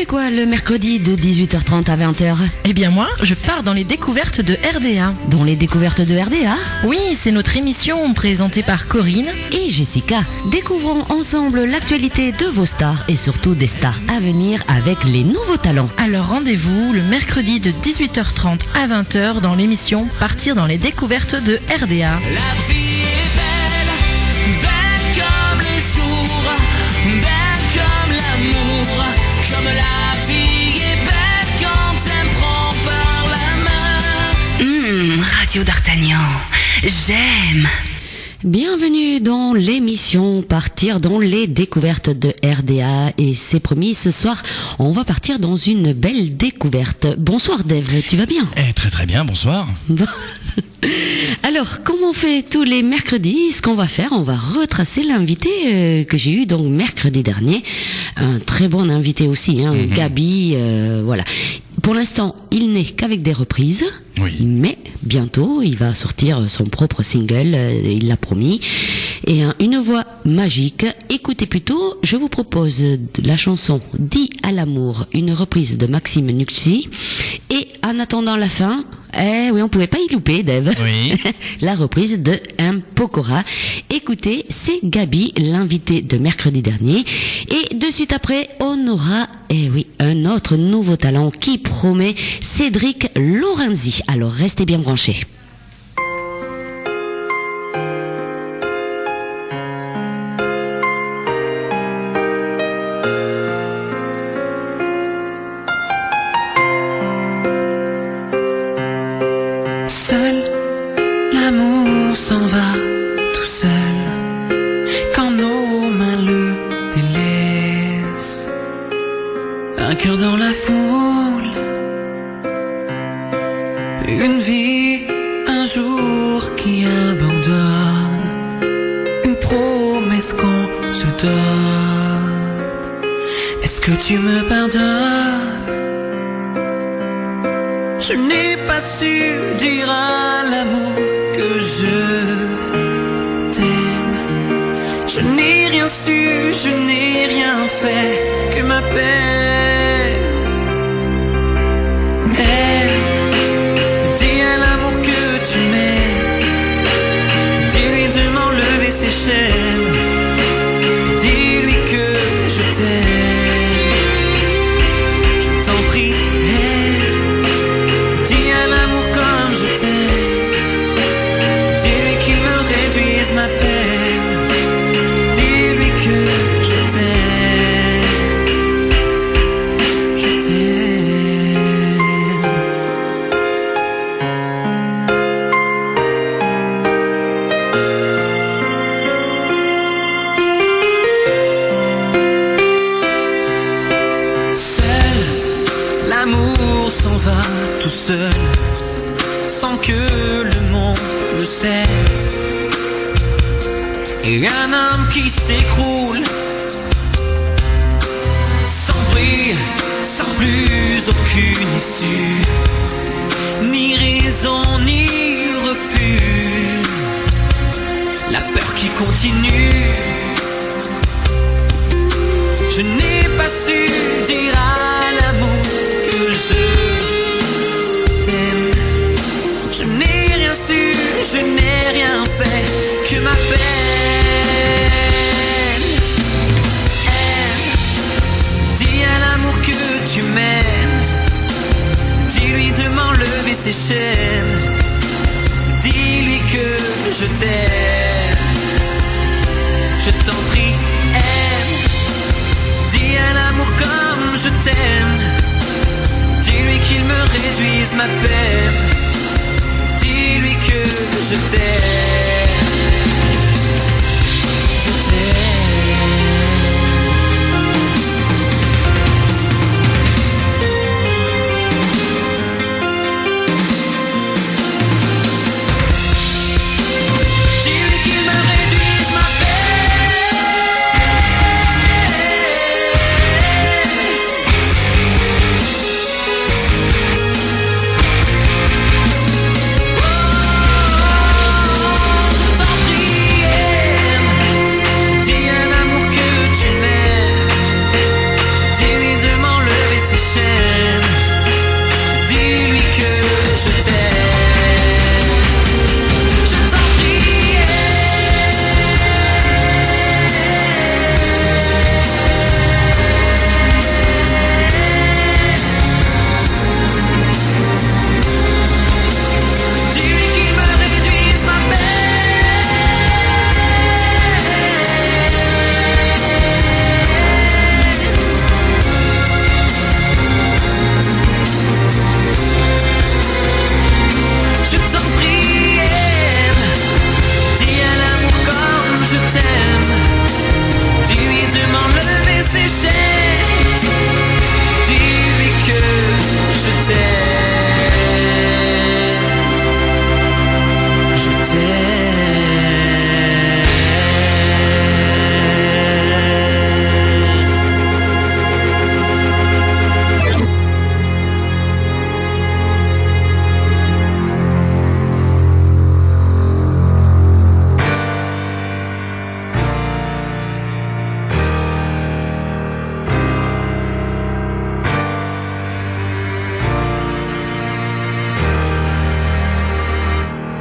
fais quoi le mercredi de 18h30 à 20h? Eh bien moi, je pars dans les découvertes de RDA. Dans les découvertes de RDA? Oui, c'est notre émission présentée par Corinne et Jessica. Découvrons ensemble l'actualité de vos stars et surtout des stars à venir avec les nouveaux talents. Alors rendez-vous le mercredi de 18h30 à 20h dans l'émission Partir dans les découvertes de RDA. La vie est belle, belle comme les jours, belle comme l'amour, comme la vie est belle quand elle me prend par la main. Radio d'Artagnan, j'aime. Bienvenue dans l'émission Partir dans les découvertes de RDA et c'est promis, ce soir on va partir dans une belle découverte. Bonsoir Dave, tu vas bien? Très très bien, bonsoir. Bon. Alors, comme on fait tous les mercredis, ce qu'on va faire, on va retracer l'invité que j'ai eu donc mercredi dernier. Un très bon invité aussi, Gabi, voilà. Pour l'instant, il n'est qu'avec des reprises, oui. Mais bientôt, il va sortir son propre single, il l'a promis. Et une voix magique. Écoutez plutôt, je vous propose la chanson « Dis à l'amour », une reprise de Maxime Nuxi. Et en attendant la fin, oui, on pouvait pas y louper, Dave. Oui. La reprise de Un Pokora. Écoutez, c'est Gabi, l'invité de mercredi dernier. Et de suite après, on aura, un autre nouveau talent qui promet, Cédric Lorenzi. Alors, restez bien branchés. Seul, l'amour s'en va tout seul quand nos mains le délaissent. Un cœur dans la foule, une vie, un jour qui abandonne, une promesse qu'on se donne. Est-ce que tu me pardonnes? Je n'ai pas su dire à l'amour que je t'aime. Je n'ai rien su, je n'ai rien fait que ma peine. Dis à l'amour que tu m'aimes. Dis-lui de m'enlever ses chaînes. Dis-lui que je t'aime. Je t'en prie. Je t'aime. Dis-lui qu'il me réduise ma peine. Dis-lui que je t'aime. Je t'aime. Seul, l'amour s'en va tout seul, sans que le monde le cesse. Et un homme qui s'écroule, sans bruit, sans plus aucune issue, ni raison ni refus. La peur qui continue. Je n'ai pas su dire à l'amour que je t'aime. Je n'ai rien su, je n'ai rien fait que ma peine. Dis à l'amour que tu m'aimes. Dis-lui de m'enlever ses chaînes. Dis-lui que je t'aime. Je t'en prie, aime. Dis à l'amour comme je t'aime. Dis-lui qu'il me réduise ma peine. Dis-lui que je t'aime. Je t'aime. Dis-lui qu'il me réduise ma peine.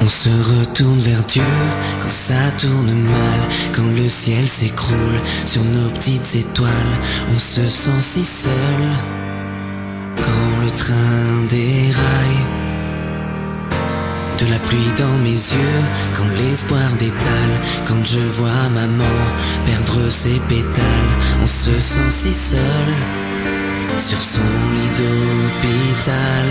On se retourne vers Dieu quand ça tourne mal, quand le ciel s'écroule sur nos petites étoiles. On se sent si seul quand le train déraille. De la pluie dans mes yeux, quand l'espoir détale, quand je vois maman perdre ses pétales. On se sent si seul sur son lit d'hôpital.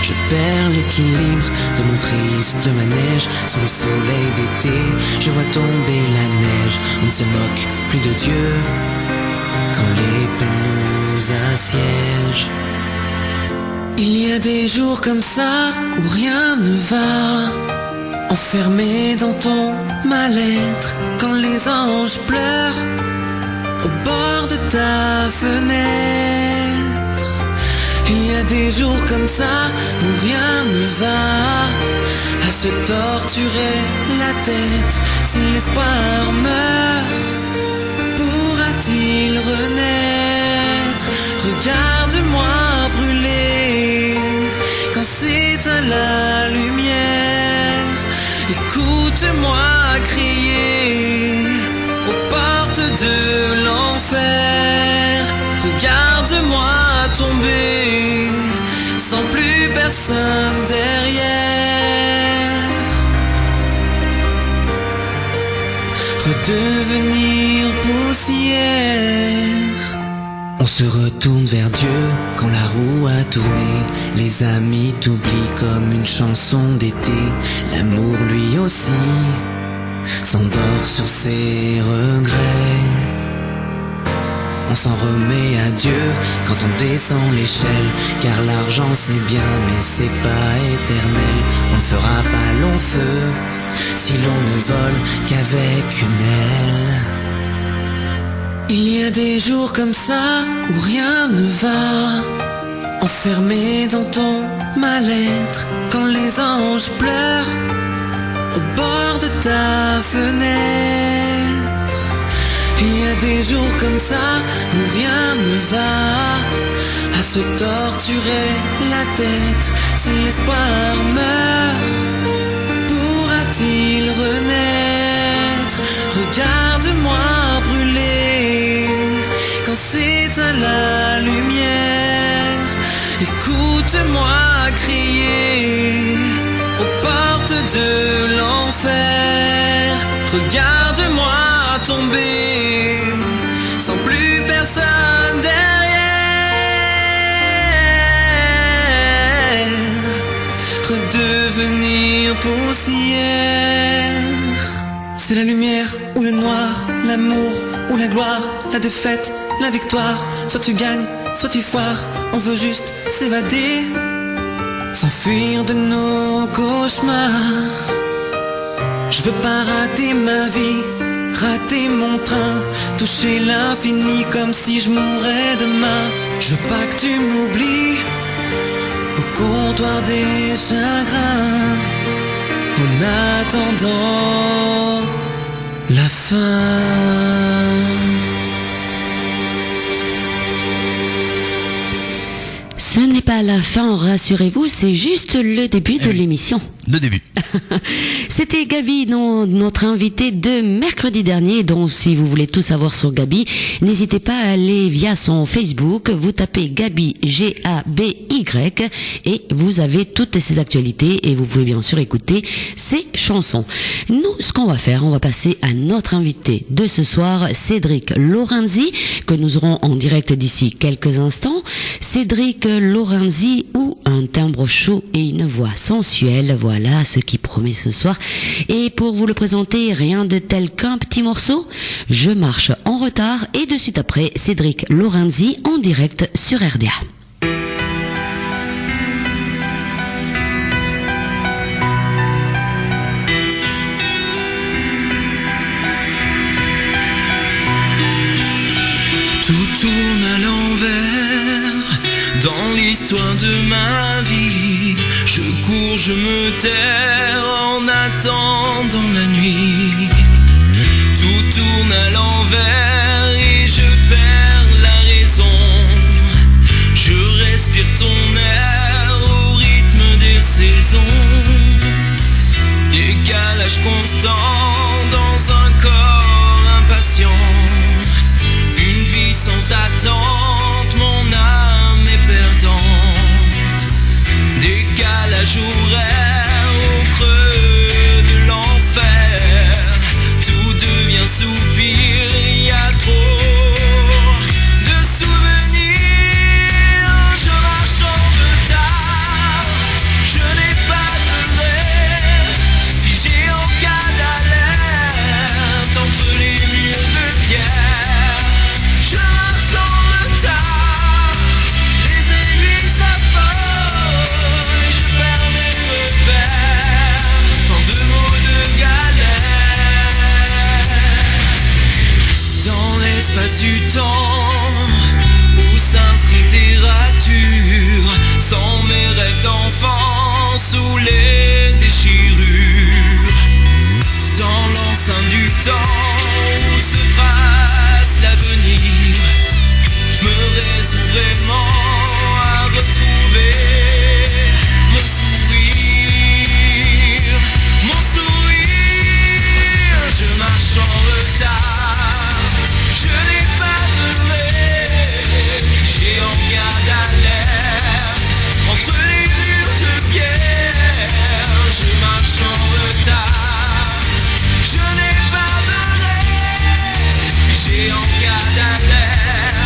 Je perds l'équilibre de mon triste manège. Sous le soleil d'été, je vois tomber la neige. On ne se moque plus de Dieu quand les peines nous assiègent. Il y a des jours comme ça où rien ne va, enfermé dans ton mal-être, quand les anges pleurent au bord de ta fenêtre. Il y a des jours comme ça où rien ne va, à se torturer la tête. Si l'espoir meurt, pourra-t-il renaître? Regarde-moi brûler quand s'éteint la lumière. Écoute-moi crier aux portes de l'enfer. Regarde-moi tomber sans plus personne derrière. Redevenir poussière. On se retourne vers Dieu quand la roue a tourné. Les amis t'oublient comme une chanson d'été. L'amour lui aussi s'endort sur ses regrets. On s'en remet à Dieu quand on descend l'échelle, car l'argent c'est bien mais c'est pas éternel. On ne fera pas long feu si l'on ne vole qu'avec une aile. Il y a des jours comme ça où rien ne va, enfermé dans ton mal-être, quand les anges pleurent au bord de ta fenêtre. Il y a des jours comme ça où rien ne va, à se torturer la tête. Si l'espoir meurt, pourra-t-il renaître? Regarde-moi brûler quand s'éteint la lumière. Écoute-moi crier aux portes de l'enfer. Regarde-moi tomber sans plus personne derrière. Redevenir poussière. C'est la lumière ou le noir, l'amour ou la gloire, la défaite, la victoire. Soit tu gagnes, soit tu foires. On veut juste s'évader, s'enfuir de nos cauchemars. Je veux pas rater ma vie, rater mon train, toucher l'infini comme si je mourais demain. Je veux pas que tu m'oublies au comptoir des chagrins, en attendant la fin. Ce n'est pas la fin, rassurez-vous, c'est juste le début de l'émission. Le début. C'était Gabi, notre invité de mercredi dernier. Donc, si vous voulez tout savoir sur Gabi, n'hésitez pas à aller via son Facebook. Vous tapez Gabi, G-A-B-Y, et vous avez toutes ses actualités et vous pouvez bien sûr écouter ses chansons. Nous, ce qu'on va faire, on va passer à notre invité de ce soir, Cédric Lorenzi, que nous aurons en direct d'ici quelques instants. Cédric Lorenzi, ou un timbre chaud et une voix sensuelle. Voilà ce qui promet ce soir. Et pour vous le présenter, rien de tel qu'un petit morceau. Je marche en retard et de suite après, Cédric Lorenzi en direct sur RDA. Tout tourne à l'envers dans l'histoire de ma vie. Je cours, je me terre en attendant la nuit. Tout tourne à l'envers et je perds la raison. Je respire ton air au rythme des saisons. l'espace du temps où s'inscrit littérature, sans mes rêves d'enfant sous les déchirures. Dans l'enceinte du temps où se trace l'avenir, je me résous vraiment à retrouver mon sourire, mon sourire. Je marche en retard, je n'ai pas de rêve, j'ai en garde à l'air, entre les murs de pierre. Je marche en retard, je n'ai pas de rêve, j'ai en garde à l'air,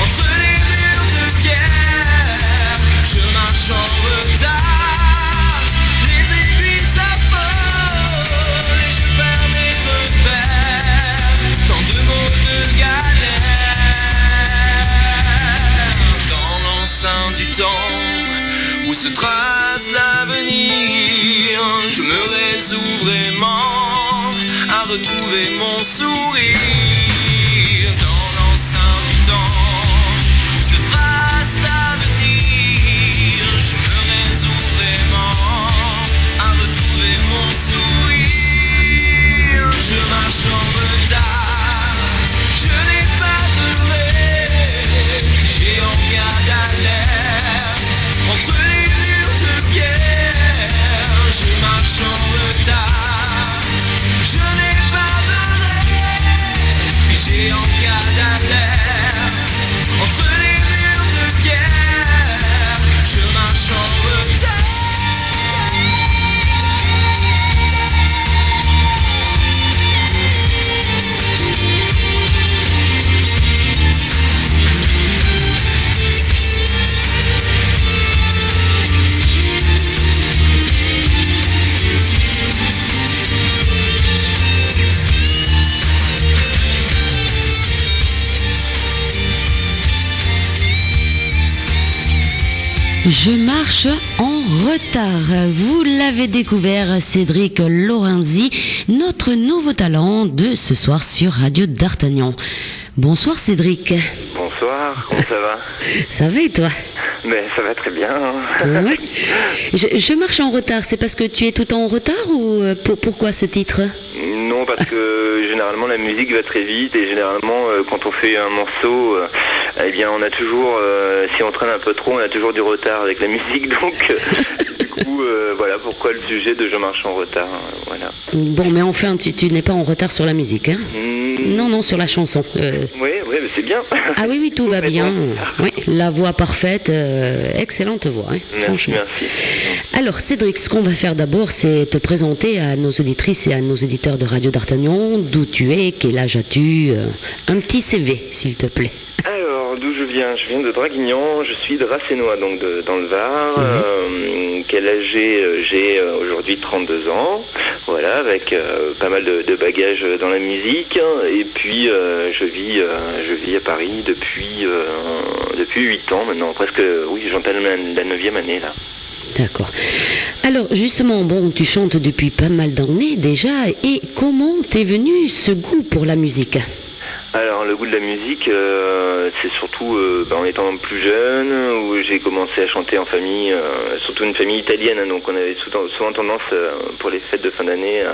entre les murs de pierre. Je marche en retard, les aiguilles s'affolent et je perds mes repères. Tant de mots de galère. Dans l'enceinte du temps où se trace l'avenir, je me résous vraiment à retrouver mon sourire. Dans l'enceinte du temps où se trace l'avenir, je me résous vraiment à retrouver mon sourire. Je marche en retard, je n'ai pas de rêve, j'ai en garde à l'air, entre les murs de pierre. Je marche en retard, je n'ai pas de rêve, j'ai en garde à l'air, entre les murs de pierre. Je marche en retard. Je marche en retard. Vous l'avez découvert, Cédric Lorenzi, notre nouveau talent de ce soir sur Radio D'Artagnan. Bonsoir Cédric. Bonsoir, comment ça va? Ça va et toi? Mais ça va très bien. Ouais. Je marche en retard, c'est parce que tu es tout le temps en retard ou pourquoi ce titre? Non, parce que généralement la musique va très vite et généralement quand on fait un morceau, eh bien on a toujours, si on traîne un peu trop, on a toujours du retard avec la musique, donc du coup voilà pourquoi le sujet de Je marche en retard, voilà. Bon, mais enfin tu n'es pas en retard sur la musique, hein? Non, sur la chanson. Oui, mais c'est bien. Ah oui, tout va bien. Oui, la voix parfaite, excellente voix, hein, franchement. Merci. Alors Cédric, ce qu'on va faire d'abord, c'est te présenter à nos auditrices et à nos éditeurs de Radio D'Artagnan, d'où tu es, quel âge as-tu, un petit CV, s'il te plaît. Alors, d'où je viens de Draguignan, je suis de Rassénois, donc dans le Var. Quel âge j'ai aujourd'hui 32 ans, voilà, avec pas mal de bagages dans la musique. Et puis, je vis à Paris depuis 8 ans maintenant, presque, oui, j'entame la 9e année là. D'accord. Alors justement, bon, tu chantes depuis pas mal d'années déjà, et comment t'es venu ce goût pour la musique? Alors le goût de la musique, c'est surtout en étant plus jeune, où j'ai commencé à chanter en famille, surtout une famille italienne, hein, donc on avait souvent tendance pour les fêtes de fin d'année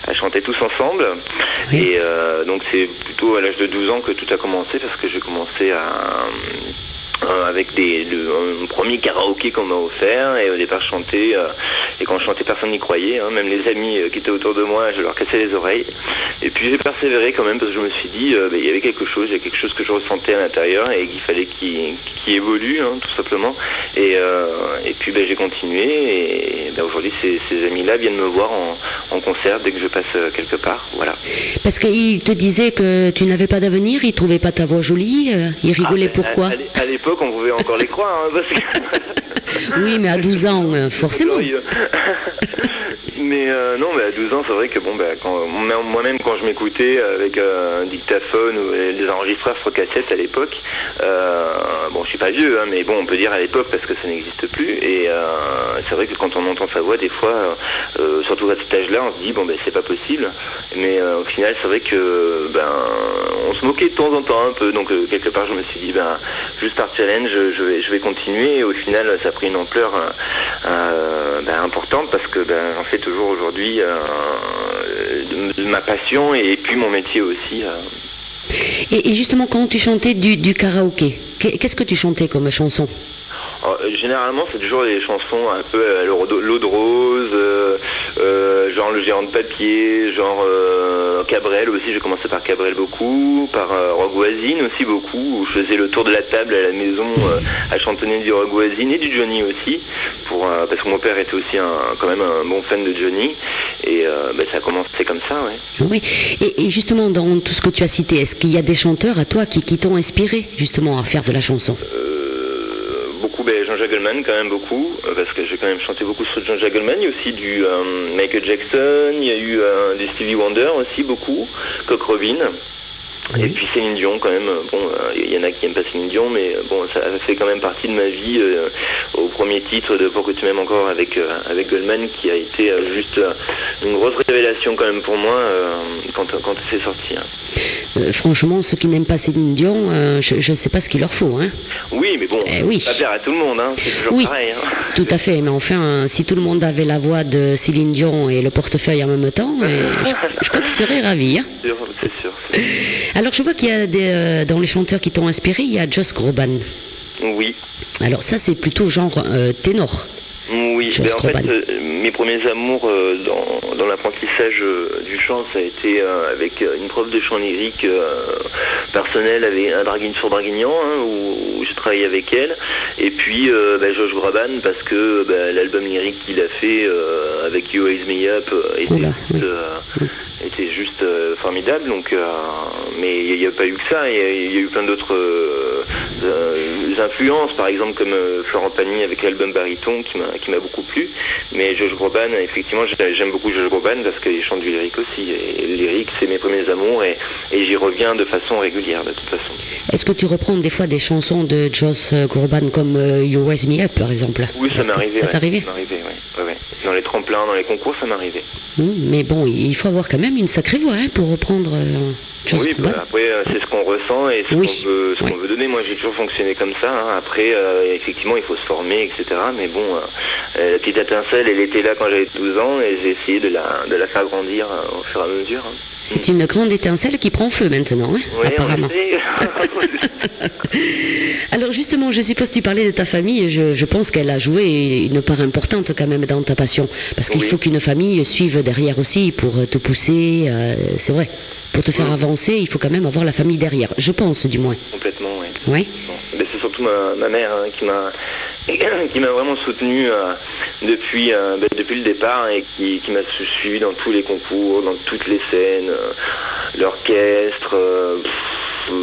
à chanter tous ensemble. Oui. Et donc c'est plutôt à l'âge de 12 ans que tout a commencé, parce que j'ai commencé avec un premier karaoké qu'on m'a offert, et au départ je chantais, et quand je chantais personne n'y croyait, hein, même les amis qui étaient autour de moi, je leur cassais les oreilles, et puis j'ai persévéré quand même, parce que je me suis dit il y avait quelque chose que je ressentais à l'intérieur et qu'il fallait qu'il évolue, hein, tout simplement, et puis j'ai continué, et aujourd'hui ces amis-là viennent me voir en concert dès que je passe quelque part, voilà. Parce qu'ils te disaient que tu n'avais pas d'avenir, ils trouvaient pas ta voix jolie, ils rigolaient, pourquoi? À l'époque, on pouvait encore les croire, hein, parce que... Oui, mais à 12 ans, forcément. Mais non, mais à 12 ans, c'est vrai que moi-même, quand je m'écoutais avec un dictaphone ou des enregistreurs sur cassette à l'époque, je suis pas vieux, hein, mais bon, on peut dire à l'époque parce que ça n'existe plus. Et c'est vrai que quand on entend sa voix, des fois, surtout à cet âge-là, on se dit c'est pas possible. Mais au final, c'est vrai que on se moquait de temps en temps un peu, donc quelque part je me suis dit, juste par challenge, je vais continuer, et au final ça a pris une ampleur importante, parce que j'en fais toujours aujourd'hui de ma passion, et puis mon métier aussi. Et justement, quand tu chantais du karaoké, qu'est-ce que tu chantais comme chanson ? Alors, généralement, c'est toujours des chansons un peu à l'eau de rose, genre Le Géant de Papier, genre Cabrel aussi. J'ai commencé par Cabrel beaucoup, par Rock Voisine aussi beaucoup, où je faisais le tour de la table à la maison à chantonner du Rock Voisine et du Johnny aussi, parce que mon père était aussi quand même un bon fan de Johnny, et ça a commencé comme ça, ouais. Oui, et justement, dans tout ce que tu as cité, est-ce qu'il y a des chanteurs à toi qui t'ont inspiré justement à faire de la chanson ? Beaucoup, Jean-Jacques Goldman quand même beaucoup, parce que j'ai quand même chanté beaucoup sur Jean-Jacques Goldman. Il y a aussi du Michael Jackson, il y a eu du Stevie Wonder aussi beaucoup, Cock Robin. Oui. Et puis Céline Dion quand même, il y en a qui n'aiment pas Céline Dion, mais ça fait quand même partie de ma vie, au premier titre de Pourquoi tu m'aimes encore avec Goldman, qui a été juste une grosse révélation quand même pour moi quand c'est sorti. Franchement, ceux qui n'aiment pas Céline Dion, je ne sais pas ce qu'il leur faut. Hein. Oui, mais bon, oui. pas plaire à tout le monde, hein, c'est toujours pareil. Hein. Tout à fait, mais enfin, si tout le monde avait la voix de Céline Dion et le portefeuille en même temps, je crois qu'ils seraient ravis. Hein. C'est sûr. Alors, je vois qu'il y a dans les chanteurs qui t'ont inspiré, il y a Joss Groban. Oui. Alors ça, c'est plutôt genre ténor. Oui, en fait, mes premiers amours dans l'apprentissage du chant, ça a été avec une prof de chant lyrique personnel avec sur Draguignan, où je travaillais avec elle. Et puis Josh Groban, parce que l'album lyrique qu'il a fait avec You Raise Me Up était juste formidable. Donc, mais il n'y a pas eu que ça, il y a eu plein d'autres influences, par exemple comme Florent Pagny avec l'album Baryton qui m'a beaucoup plu. Mais Josh Groban, effectivement, j'aime beaucoup Josh Groban parce qu'il chante du lyrique aussi. Et le lyrique, c'est mes premiers amours, et j'y reviens de façon régulière, de toute façon. Est-ce que tu reprends des fois des chansons de Josh Groban comme You Raise Me Up, par exemple ? Oui, ça m'est arrivé. Ça t'est arrivé ? Ça m'est arrivé, oui. Ouais. Dans les tremplins, dans les concours, ça m'est arrivé. Mais bon, il faut avoir quand même une sacrée voix pour reprendre Josh Groban. Après, c'est ce qu'on ressent et ce qu'on veut donner. Moi, j'ai toujours fonctionné comme ça. Hein. Après, effectivement, il faut se former, etc. Mais bon, la petite étincelle, elle était là quand j'avais 12 ans, et j'ai essayé de la faire grandir au fur et à mesure. Hein. C'est une grande étincelle qui prend feu maintenant, apparemment. Alors justement, je suppose que tu parlais de ta famille, et je pense qu'elle a joué une part importante quand même dans ta passion. Parce qu'il faut qu'une famille suive derrière aussi pour te pousser, c'est vrai. Pour te faire avancer, il faut quand même avoir la famille derrière, je pense du moins. Complètement, oui. Oui. Bon. C'est surtout ma mère qui m'a vraiment soutenu depuis le départ, et qui m'a suivi dans tous les concours, dans toutes les scènes, l'orchestre,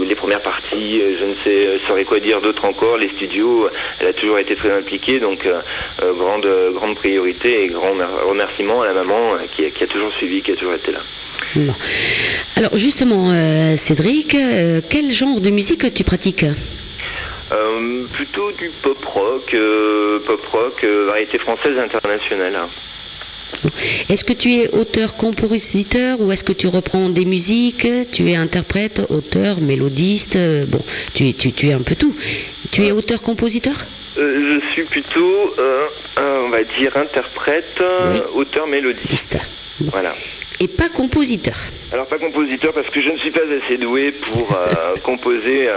les premières parties, je ne saurais quoi dire d'autre encore, les studios. Elle a toujours été très impliquée, donc grande priorité et grand remerciement à la maman qui a toujours suivi, qui a toujours été là. Bon. Alors justement, Cédric, quel genre de musique tu pratiques ? Plutôt du pop-rock, variété française internationale. Est-ce que tu es auteur-compositeur ou est-ce que tu reprends des musiques ? Tu es interprète, auteur, mélodiste, tu es un peu tout. Tu es auteur-compositeur ? Je suis plutôt, on va dire, interprète, auteur-mélodiste. Bon. Voilà. Et pas compositeur. Alors pas compositeur parce que je ne suis pas assez doué pour composer,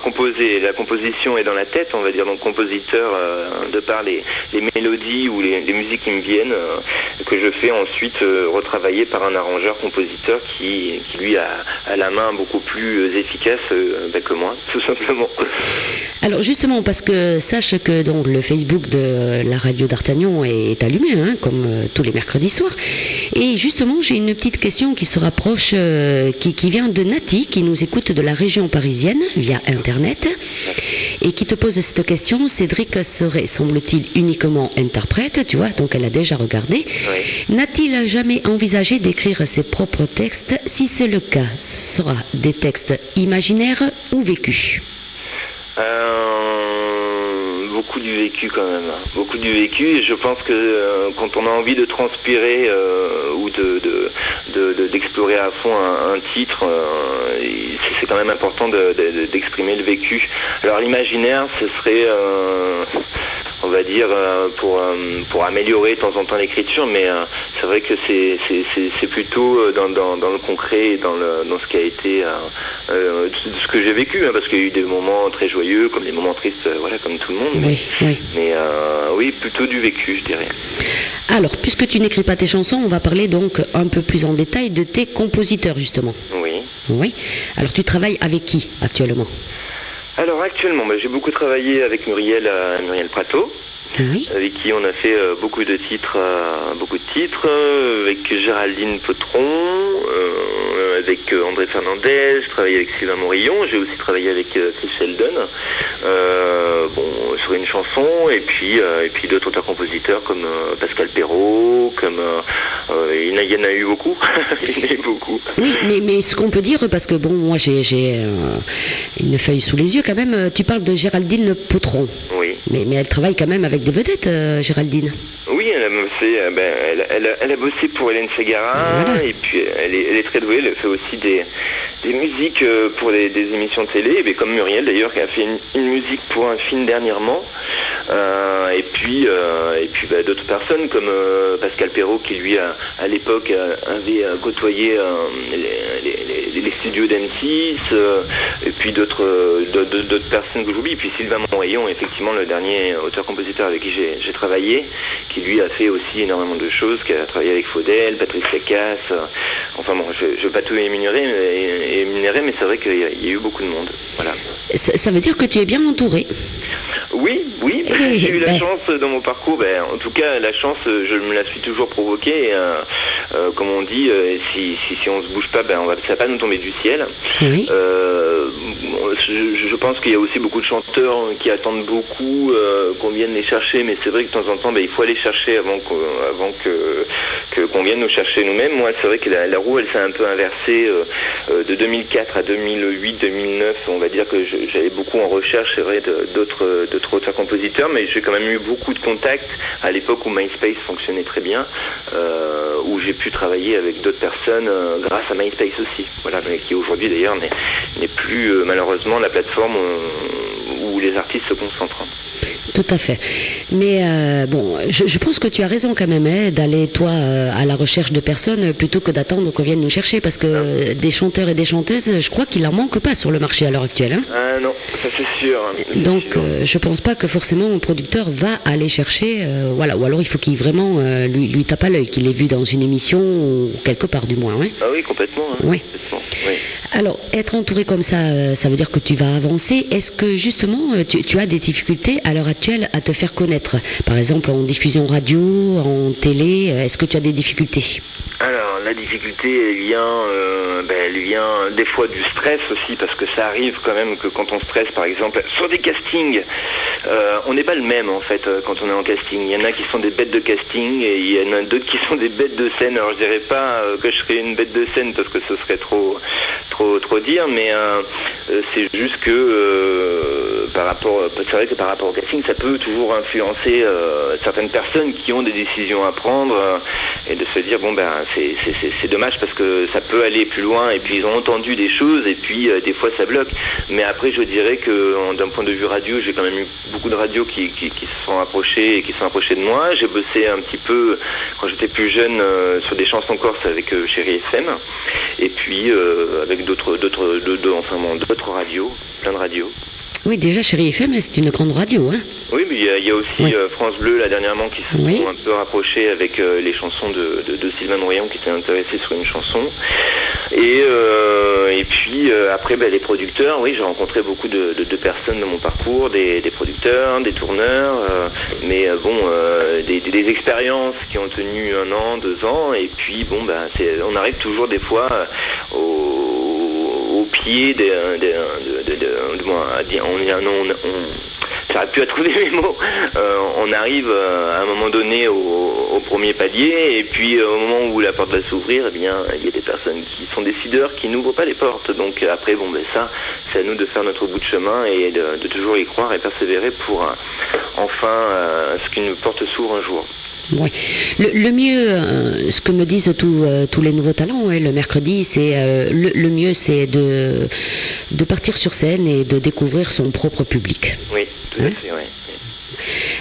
composer, la composition est dans la tête, on va dire, donc compositeur de par les mélodies ou les musiques qui me viennent, que je fais ensuite retravailler par un arrangeur-compositeur qui lui a la main beaucoup plus efficace que moi, tout simplement. Alors justement, parce que sache que donc, le Facebook de la radio d'Artagnan est allumé, comme tous les mercredis soirs, et justement j'ai une petite question qui se rapproche, qui vient de Nati, qui nous écoute de la région parisienne via Internet, et qui te pose cette question. Cédric serait, semble-t-il, uniquement interprète, tu vois, donc elle a déjà regardé. Oui. N'a-t-il jamais envisagé d'écrire ses propres textes? Si c'est le cas, ce sera des textes imaginaires ou vécus? beaucoup du vécu quand même, hein. Beaucoup du vécu, et je pense que quand on a envie de transpirer ou d'explorer à fond un titre, c'est quand même important d'exprimer le vécu. Alors l'imaginaire, ce serait, on va dire, pour améliorer de temps en temps l'écriture, mais c'est vrai que c'est plutôt dans le concret et dans ce qui a été ce que j'ai vécu, hein, parce qu'il y a eu des moments très joyeux comme des moments tristes, voilà, comme tout le monde, mais oui, plutôt du vécu, je dirais. Alors, puisque tu n'écris pas tes chansons, on va parler donc un peu plus en détail de tes compositeurs, justement. Oui. Alors, tu travailles avec qui actuellement? Alors actuellement, j'ai beaucoup travaillé avec Muriel Prato, avec qui on a fait beaucoup de titres, avec Géraldine Potron, avec André Fernandez, je travaillé avec Sylvain Morillon, j'ai aussi travaillé avec Chris Sheldon, sur une chanson, et puis d'autres auteurs-compositeurs comme Pascal Perrault, comme il y en a eu beaucoup. Il y en a eu beaucoup. Oui, mais ce qu'on peut dire, parce que bon, moi j'ai une feuille sous les yeux quand même, tu parles de Géraldine Potron. Oui. Mais elle travaille quand même avec des vedettes, Géraldine. Oui, elle a bossé pour Hélène Ségara, voilà. Et puis elle est très douée, elle fait aussi des musiques pour des émissions de télé, et comme Muriel d'ailleurs, qui a fait une musique pour un film dernièrement, et puis d'autres personnes comme Pascal Perrault, qui lui à l'époque avait côtoyé les studios d'M6, et puis d'autres personnes que j'oublie, et puis Sylvain Morillon, effectivement le dernier auteur-compositeur avec qui j'ai travaillé, qui lui a fait aussi énormément de choses, qui a travaillé avec Faudel, Patricia Cass, enfin bon, je ne vais pas tout énumérer, mais c'est vrai qu'il y a eu beaucoup de monde. Voilà. Ça veut dire que tu es bien entouré. Oui, j'ai eu la chance dans mon parcours, en tout cas la chance, je me la suis toujours provoquée, comme on dit, si on se bouge pas, ça va pas nous tomber du ciel. Oui. Je pense qu'il y a aussi beaucoup de chanteurs qui attendent beaucoup qu'on vienne les chercher, mais c'est vrai que de temps en temps, il faut aller chercher avant qu'on vienne nous chercher nous-mêmes. Moi, c'est vrai que la roue, elle s'est un peu inversée de 2004 à 2008, 2009. On va dire que j'allais beaucoup en recherche, c'est vrai, d'autres auteurs-compositeurs, mais j'ai quand même eu beaucoup de contacts à l'époque où MySpace fonctionnait très bien, où j'ai pu travailler avec d'autres personnes grâce à MySpace aussi, voilà, mais qui aujourd'hui d'ailleurs n'est plus malheureusement la plateforme où les artistes se concentrent. Tout à fait. Mais je pense que tu as raison quand même, d'aller toi à la recherche de personnes plutôt que d'attendre qu'on vienne nous chercher, parce que des chanteurs et des chanteuses, je crois qu'il en manque pas sur le marché à l'heure actuelle. Hein. Ah non, ça c'est sûr. Donc je pense pas que forcément un producteur va aller chercher, voilà, ou alors il faut qu'il vraiment lui tape à l'œil, qu'il l'ait vu dans une émission ou quelque part du moins. Ouais. Ah oui, complètement. Hein, oui. Complètement, oui. Alors, être entouré comme ça, ça veut dire que tu vas avancer. Est-ce que justement, tu as des difficultés à l'heure actuelle à te faire connaître? Par exemple, en diffusion radio, en télé, est-ce que tu as des difficultés? Alors, la difficulté, elle vient des fois du stress aussi, parce que ça arrive quand même que quand on stresse, par exemple, sur des castings, on n'est pas le même en fait quand on est en casting. Il y en a qui sont des bêtes de casting et il y en a d'autres qui sont des bêtes de scène. Alors je dirais pas que je serais une bête de scène parce que ce serait trop dire, mais c'est juste que c'est vrai que par rapport au casting, ça peut toujours influencer certaines personnes qui ont des décisions à prendre et de se dire c'est dommage parce que ça peut aller plus loin, et puis ils ont entendu des choses et puis des fois ça bloque. Mais après je dirais que d'un point de vue radio, j'ai quand même eu beaucoup de radios qui se sont approchés et qui sont approchés de moi. J'ai bossé un petit peu quand j'étais plus jeune sur des chansons corses avec Chérie FM, et puis avec d'autres radios, plein de radios. Oui, déjà Chérie FM, c'est une grande radio, hein. Oui, mais il y a aussi France Bleu, là, dernièrement, qui se sont un peu rapprochés avec les chansons de Sylvain Noyon, qui s'est intéressé sur une chanson. Et puis, après, les producteurs, oui, j'ai rencontré beaucoup de personnes dans mon parcours, des producteurs, des tourneurs, mais des expériences qui ont tenu 1 an, 2 ans, et puis, on arrive toujours des fois au pied j'arrive plus à trouver mes mots. On arrive à un moment donné au premier palier, et puis au moment où la porte va s'ouvrir, il y a des personnes qui sont décideurs qui n'ouvrent pas les portes. Donc après, ça c'est à nous de faire notre bout de chemin et de toujours y croire et persévérer pour ce qu'une porte s'ouvre un jour. Oui. Le mieux, ce que me disent tous les nouveaux talents, le mercredi, c'est le mieux, c'est de partir sur scène et de découvrir son propre public. Oui, tout à fait, oui.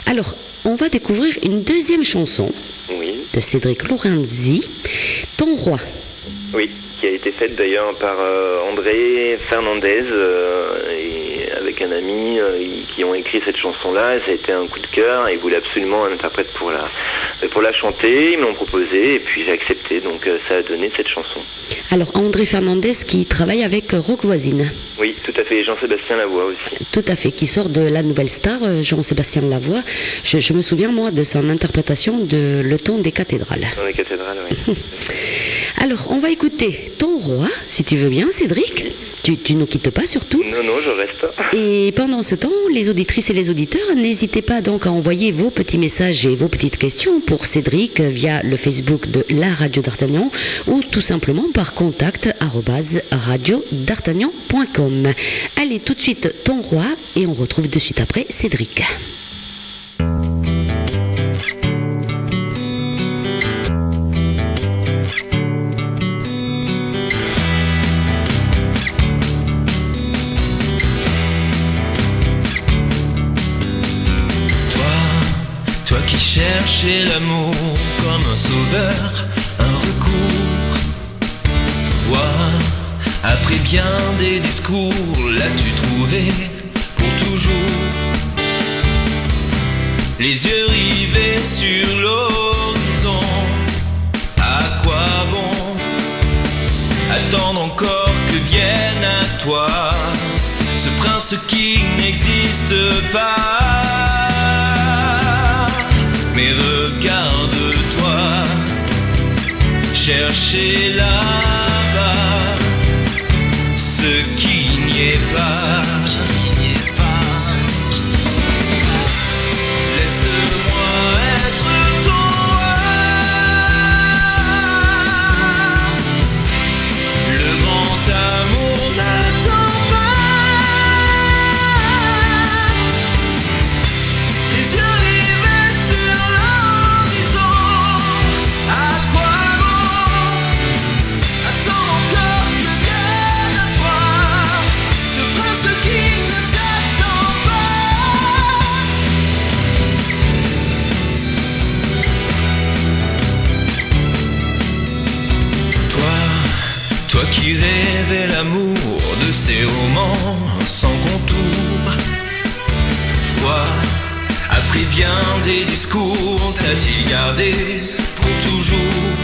Alors, on va découvrir une deuxième chanson de Cédric Lorenzi, Ton Roi. Oui, qui a été faite d'ailleurs par André Fernandez et avec un ami qui ont écrit cette chanson-là. Ça a été un coup de cœur. Ils voulaient absolument un interprète pour la chanter. Ils me l'ont proposé et puis j'ai accepté. Donc ça a donné cette chanson. Alors André Fernandez qui travaille avec Rock Voisine. Oui, tout à fait. Jean-Sébastien Lavoie aussi. Tout à fait, qui sort de La Nouvelle Star, Jean-Sébastien Lavoie. Je me souviens, moi, de son interprétation de Le Temps des cathédrales. Le Temps des cathédrales, oui. Alors, on va écouter Ton Roi, si tu veux bien, Cédric. Tu nous quittes pas, surtout. Non, je reste. Et pendant ce temps, les auditrices et les auditeurs, n'hésitez pas donc à envoyer vos petits messages et vos petites questions pour Cédric via le Facebook de la Radio d'Artagnan ou tout simplement par contact@radiodartagnan.com. Allez, tout de suite, Ton Roi, et on retrouve de suite après Cédric. Toi qui cherchais l'amour comme un sauveur, un recours. Toi, après bien des discours, l'as-tu trouvé pour toujours? Les yeux rivés sur l'horizon, à quoi bon attendre encore que vienne à toi ce prince qui n'existe pas? Mais regarde-toi, chercher là-bas ce qui n'y est pas. Laisse-moi être ton roi. Le grand amour n'attend pas. Les yeux rivés sur l'horizon, à quoi bon attends encore que vienne à toi ce prince qui ne t'attend pas? Toi qui rêvais l'amour de ces romans sans contour, toi, après bien des discours, t'as-t-il gardé pour toujours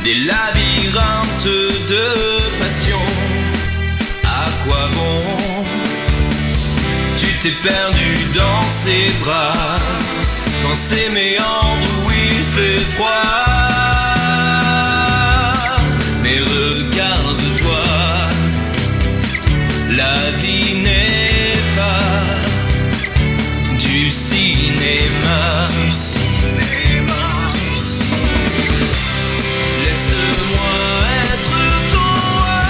des labyrinthes de passion? À quoi bon? Tu t'es perdu dans ses bras, dans ces méandres où il fait froid. Mais regarde-toi, la vie n'est pas du cinéma. Laisse-moi être ton roi.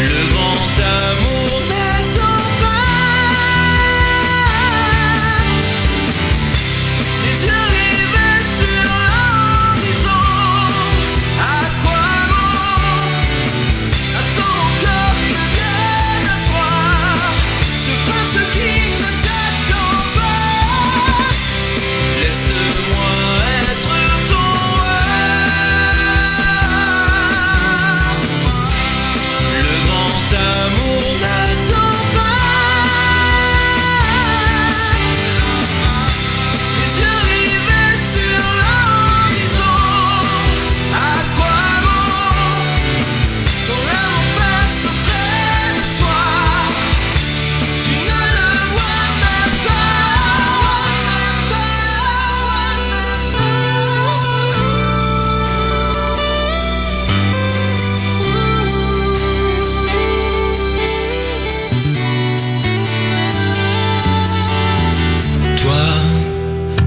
Le grand amour n'attend pas. Les yeux rivés sur l'horizon, à quoi bon attends encore que vienne à toi ce prince qui ne t'attend pas? Laisse-moi être ton roi. Le grand amour n'attend pas. Les yeux rivés sur l'horizon, à quoi bon ton amour passe auprès de toi? Tu ne le vois même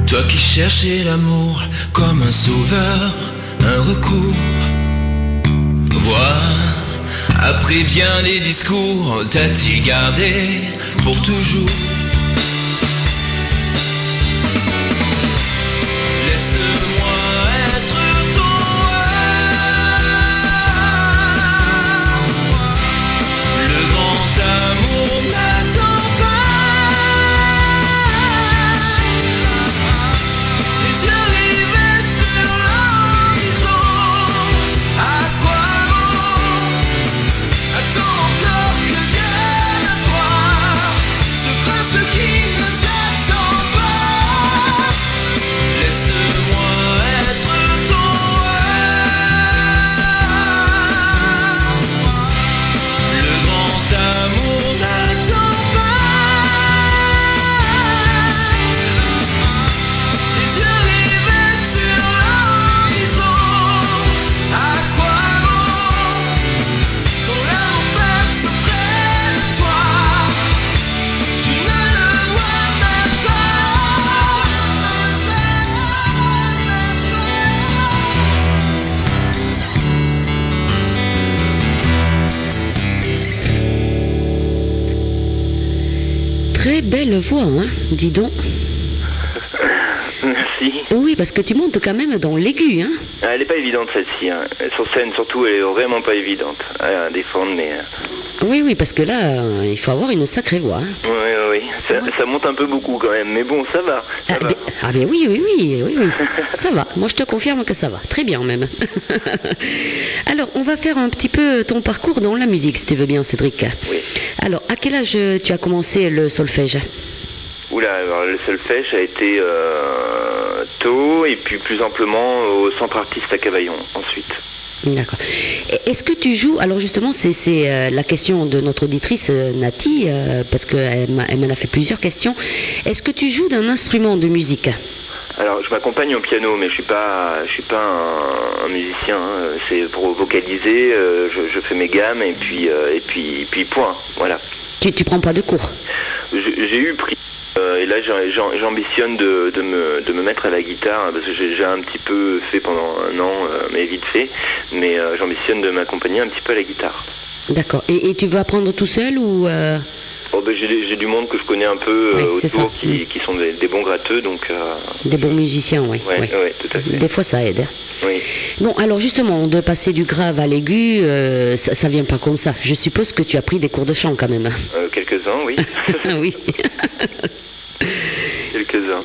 Toi qui cherchais l'amour comme un sauveur, un recours. Pourquoi, après bien des discours, t'a-t-il gardé pour toujours? Laisse-moi être ton roi. Le grand amour n'attend pas. Les yeux rivés sur l'horizon. À quoi bon? Attends encore que vienne à toi ce prince qui ne s'attend pas. Laisse-moi être ton roi. Le grand amour n'attend pas. Les yeux rivés sur l'horizon. À quoi bon? Ton amour passe près de toi. Tu ne le vois même Très belle voix, hein, dis donc. Merci. Oui, parce que tu montes quand même dans l'aigu, hein. Ah, elle est pas évidente celle-ci, hein. Sur scène surtout, elle est vraiment pas évidente à défendre, mais... Oui, oui, parce que là, il faut avoir une sacrée voix, hein. Oui. Ça monte un peu beaucoup quand même, mais bon, ça va. Ça va. Ben oui, ça va. Moi, je te confirme que ça va. Très bien, même. Alors, on va faire un petit peu ton parcours dans la musique, si tu veux bien, Cédric. Oui. Alors, à quel âge tu as commencé le solfège? Oula, alors le solfège a été tôt, et puis plus amplement au centre artiste à Cavaillon, ensuite. D'accord. Est-ce que tu joues, alors justement c'est la question de notre auditrice Nati, parce qu'elle m'en a fait plusieurs questions. Est-ce que tu joues d'un instrument de musique? Alors, je m'accompagne au piano, mais je suis pas un musicien, hein. C'est pour vocaliser, je fais mes gammes, et puis point, voilà. Tu prends pas de cours? J'ai eu pris... et là, j'ambitionne de me mettre à la guitare, parce que j'ai déjà un petit peu fait pendant un an, mais vite fait. Mais j'ambitionne de m'accompagner un petit peu à la guitare. D'accord. Et tu veux apprendre tout seul ou Oh, ben, j'ai du monde que je connais un peu Oui, autour qui sont des bons gratteux, donc... des bons musiciens, oui. Ouais, tout à fait. Des fois, ça aide. Oui. Bon, alors justement, de passer du grave à l'aigu, ça vient pas comme ça. Je suppose que tu as pris des cours de chant quand même. Quelques-uns, oui. Oui. Quelques-uns.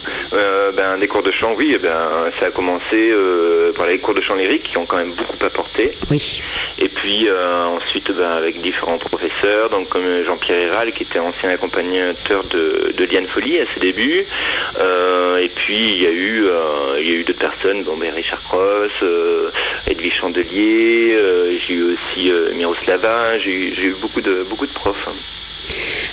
Des cours de chant, oui, ça a commencé par les cours de chant lyrique qui ont quand même beaucoup apporté. Oui. Et puis ensuite avec différents professeurs, donc comme Jean-Pierre Héral qui était ancien accompagnateur de Liane Folly à ses débuts. Et puis il y a eu d'autres personnes, Richard Cross, Edwige Chandelier, j'ai eu aussi Miroslava, j'ai eu beaucoup de profs.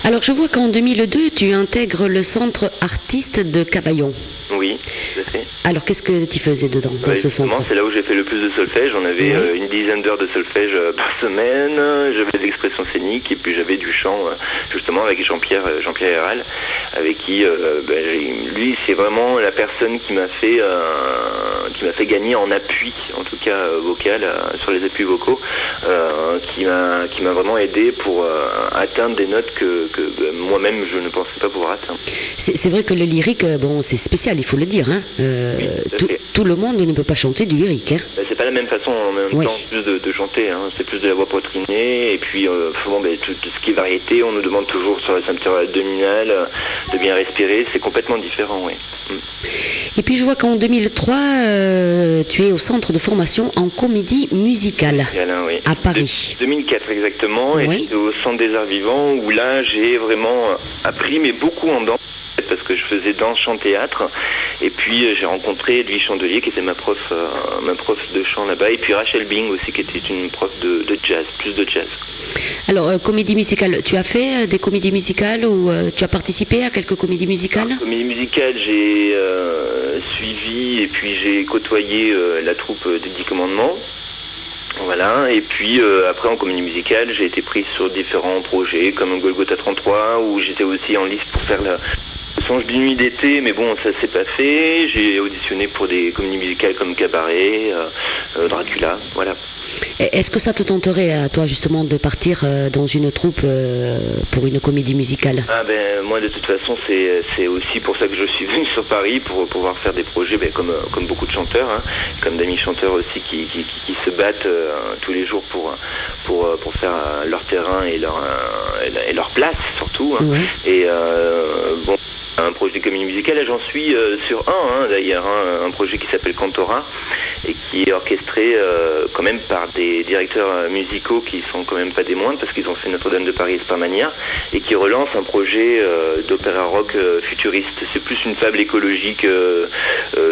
Alors je vois qu'en 2002, tu intègres le centre artiste de Cavaillon. Oui, tout à fait. Alors qu'est-ce que tu faisais dedans, dans ce centre? C'est là où j'ai fait le plus de solfège. On avait une dizaine d'heures de solfège par semaine. J'avais des expressions scéniques et puis j'avais du chant justement avec Jean-Pierre Héral, avec qui lui c'est vraiment la personne qui m'a fait gagner en appui, en tout cas vocal, sur les appuis vocaux, qui m'a vraiment aidé pour atteindre des notes que moi-même je ne pensais pas pouvoir atteindre. C'est vrai que le lyrique, c'est spécial, il faut le dire. Hein. Tout le monde ne peut pas chanter du lyrique. Hein. C'est pas la même façon en même temps plus de chanter. Hein. C'est plus de la voix poitrinée. Et puis tout ce qui est variété, on nous demande toujours sur la ceinture abdominale de bien respirer. C'est complètement différent, oui. Et puis je vois qu'en 2003, tu es au centre de formation en comédie musicale à Paris. 2004 exactement, et j'étais au centre des arts vivants où là j'ai vraiment appris, mais beaucoup en danse, parce que je faisais danse, chant, théâtre. Et puis j'ai rencontré Edwige Chandelier qui était ma prof de chant là-bas, et puis Rachel Bing aussi qui était une prof de jazz, plus de jazz. Alors, comédie musicale, tu as fait des comédies musicales ou tu as participé à quelques comédies musicales? Comédie musicale, j'ai suivi et puis j'ai côtoyé la troupe des 10 Commandements. Voilà, et puis après en comédie musicale, j'ai été pris sur différents projets comme Golgotha 33 où j'étais aussi en lice pour faire le Songe d'une nuit d'été, mais bon, ça s'est pas fait. J'ai auditionné pour des comédies musicales comme Cabaret, Dracula, voilà. Est-ce que ça te tenterait à toi justement de partir dans une troupe pour une comédie musicale? Ah ben moi de toute façon c'est aussi pour ça que je suis venu sur Paris, pour pouvoir faire des projets comme beaucoup de chanteurs, hein, comme d'amis chanteurs aussi qui se battent tous les jours pour faire leur terrain et leur place surtout, hein. Ouais. Et bon, un projet de comédie musicale, là j'en suis sur un d'ailleurs, hein, un projet qui s'appelle Cantora et qui est orchestré quand même par des directeurs musicaux qui sont quand même pas des moindres, parce qu'ils ont fait Notre-Dame de Paris et Sparmania, et qui relance un projet d'opéra rock futuriste. C'est plus une fable écologique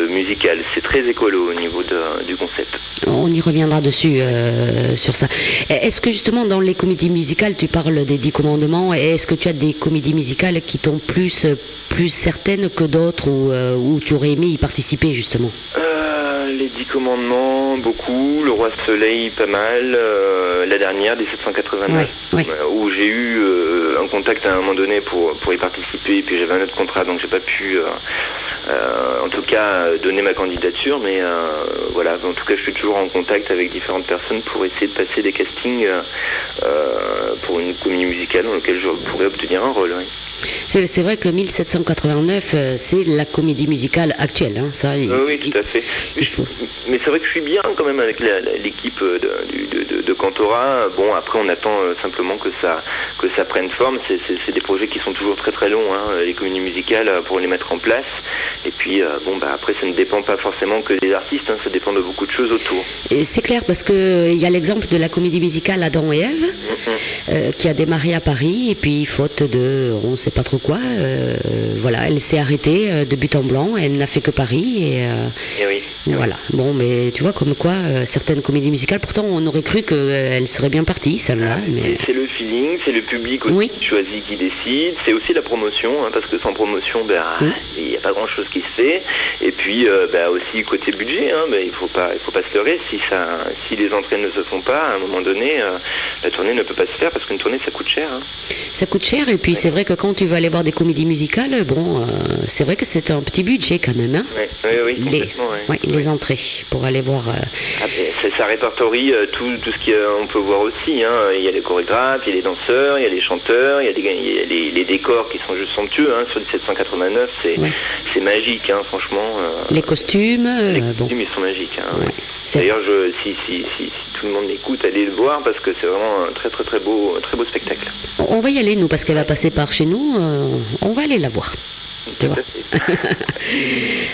musicale. C'est très écolo au niveau du concept. On y reviendra dessus sur ça. Est-ce que justement dans les comédies musicales, tu parles des 10 commandements, et est-ce que tu as des comédies musicales qui t'ont plus certaines que d'autres, où tu aurais aimé y participer justement? Les 10 commandements, beaucoup. Le Roi Soleil, pas mal. La dernière, 1789, oui. Où j'ai eu un contact à un moment donné pour y participer, et puis j'avais un autre contrat, donc j'ai pas pu en tout cas donner ma candidature, mais voilà, en tout cas je suis toujours en contact avec différentes personnes pour essayer de passer des castings pour une comédie musicale dans laquelle je pourrais obtenir un rôle, oui. C'est vrai que 1789, c'est la comédie musicale actuelle. Hein, ça, oui, tout à fait. Mais c'est vrai que je suis bien quand même avec l'équipe de Cantora. Bon, après on attend simplement que ça prenne forme. C'est des projets qui sont toujours très très longs, hein, les comédies musicales, pour les mettre en place. Et puis bon, bah après ça ne dépend pas forcément que des artistes, hein, ça dépend de beaucoup de choses autour. Et c'est clair, parce que il y a l'exemple de la comédie musicale Adam et Ève, qui a démarré à Paris, et puis faute de on ne sait pas trop quoi, voilà, elle s'est arrêtée de but en blanc, elle n'a fait que Paris, et oui. voilà. Bon, mais tu vois, comme quoi certaines comédies musicales, pourtant on aurait cru qu'elle serait bien partie, celle-là. Mais... C'est le feeling, c'est le public aussi qui choisit, qui décide, c'est aussi la promotion, hein, parce que sans promotion, il n'y a pas grand-chose qui se fait. Et puis aussi côté budget, hein, il faut pas se leurrer, si les entrées ne se font pas, à un moment donné, la tournée ne peut pas se faire, parce qu'une tournée ça coûte cher. Hein. Ça coûte cher, et puis c'est vrai que quand tu veux aller voir des comédies musicales, bon, c'est vrai que c'est un petit budget quand même. Hein. Oui, les entrées pour aller voir. Ça répertorie tout ce qu'on peut voir aussi. Hein. Il y a les chorégraphes, il y a les danseurs, il y a les chanteurs, il y a les décors qui sont juste somptueux. Hein. Sur 1789, c'est magique, hein, franchement. Les costumes. Les costumes, ils sont magiques. Hein, ouais. D'ailleurs, si tout le monde m'écoute, allez le voir, parce que c'est vraiment un très très très beau spectacle. On va y aller, nous, parce qu'elle va passer par chez nous. On va aller la voir. Tu vois.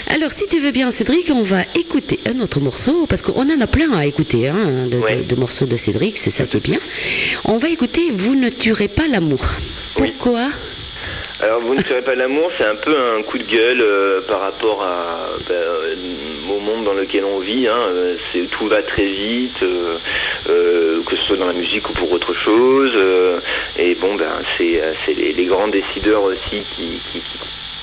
Alors, si tu veux bien, Cédric, on va écouter un autre morceau, parce qu'on en a plein à écouter, hein, de morceaux de Cédric, c'est ça qui est bien. On va écouter Vous ne tuerez pas l'amour. Pourquoi ? Alors, Vous ne tuerez pas l'amour, c'est un peu un coup de gueule par rapport au monde dans lequel on vit. Hein. Tout va très vite, que ce soit dans la musique ou pour autre chose. Et bon, c'est les grands décideurs aussi qui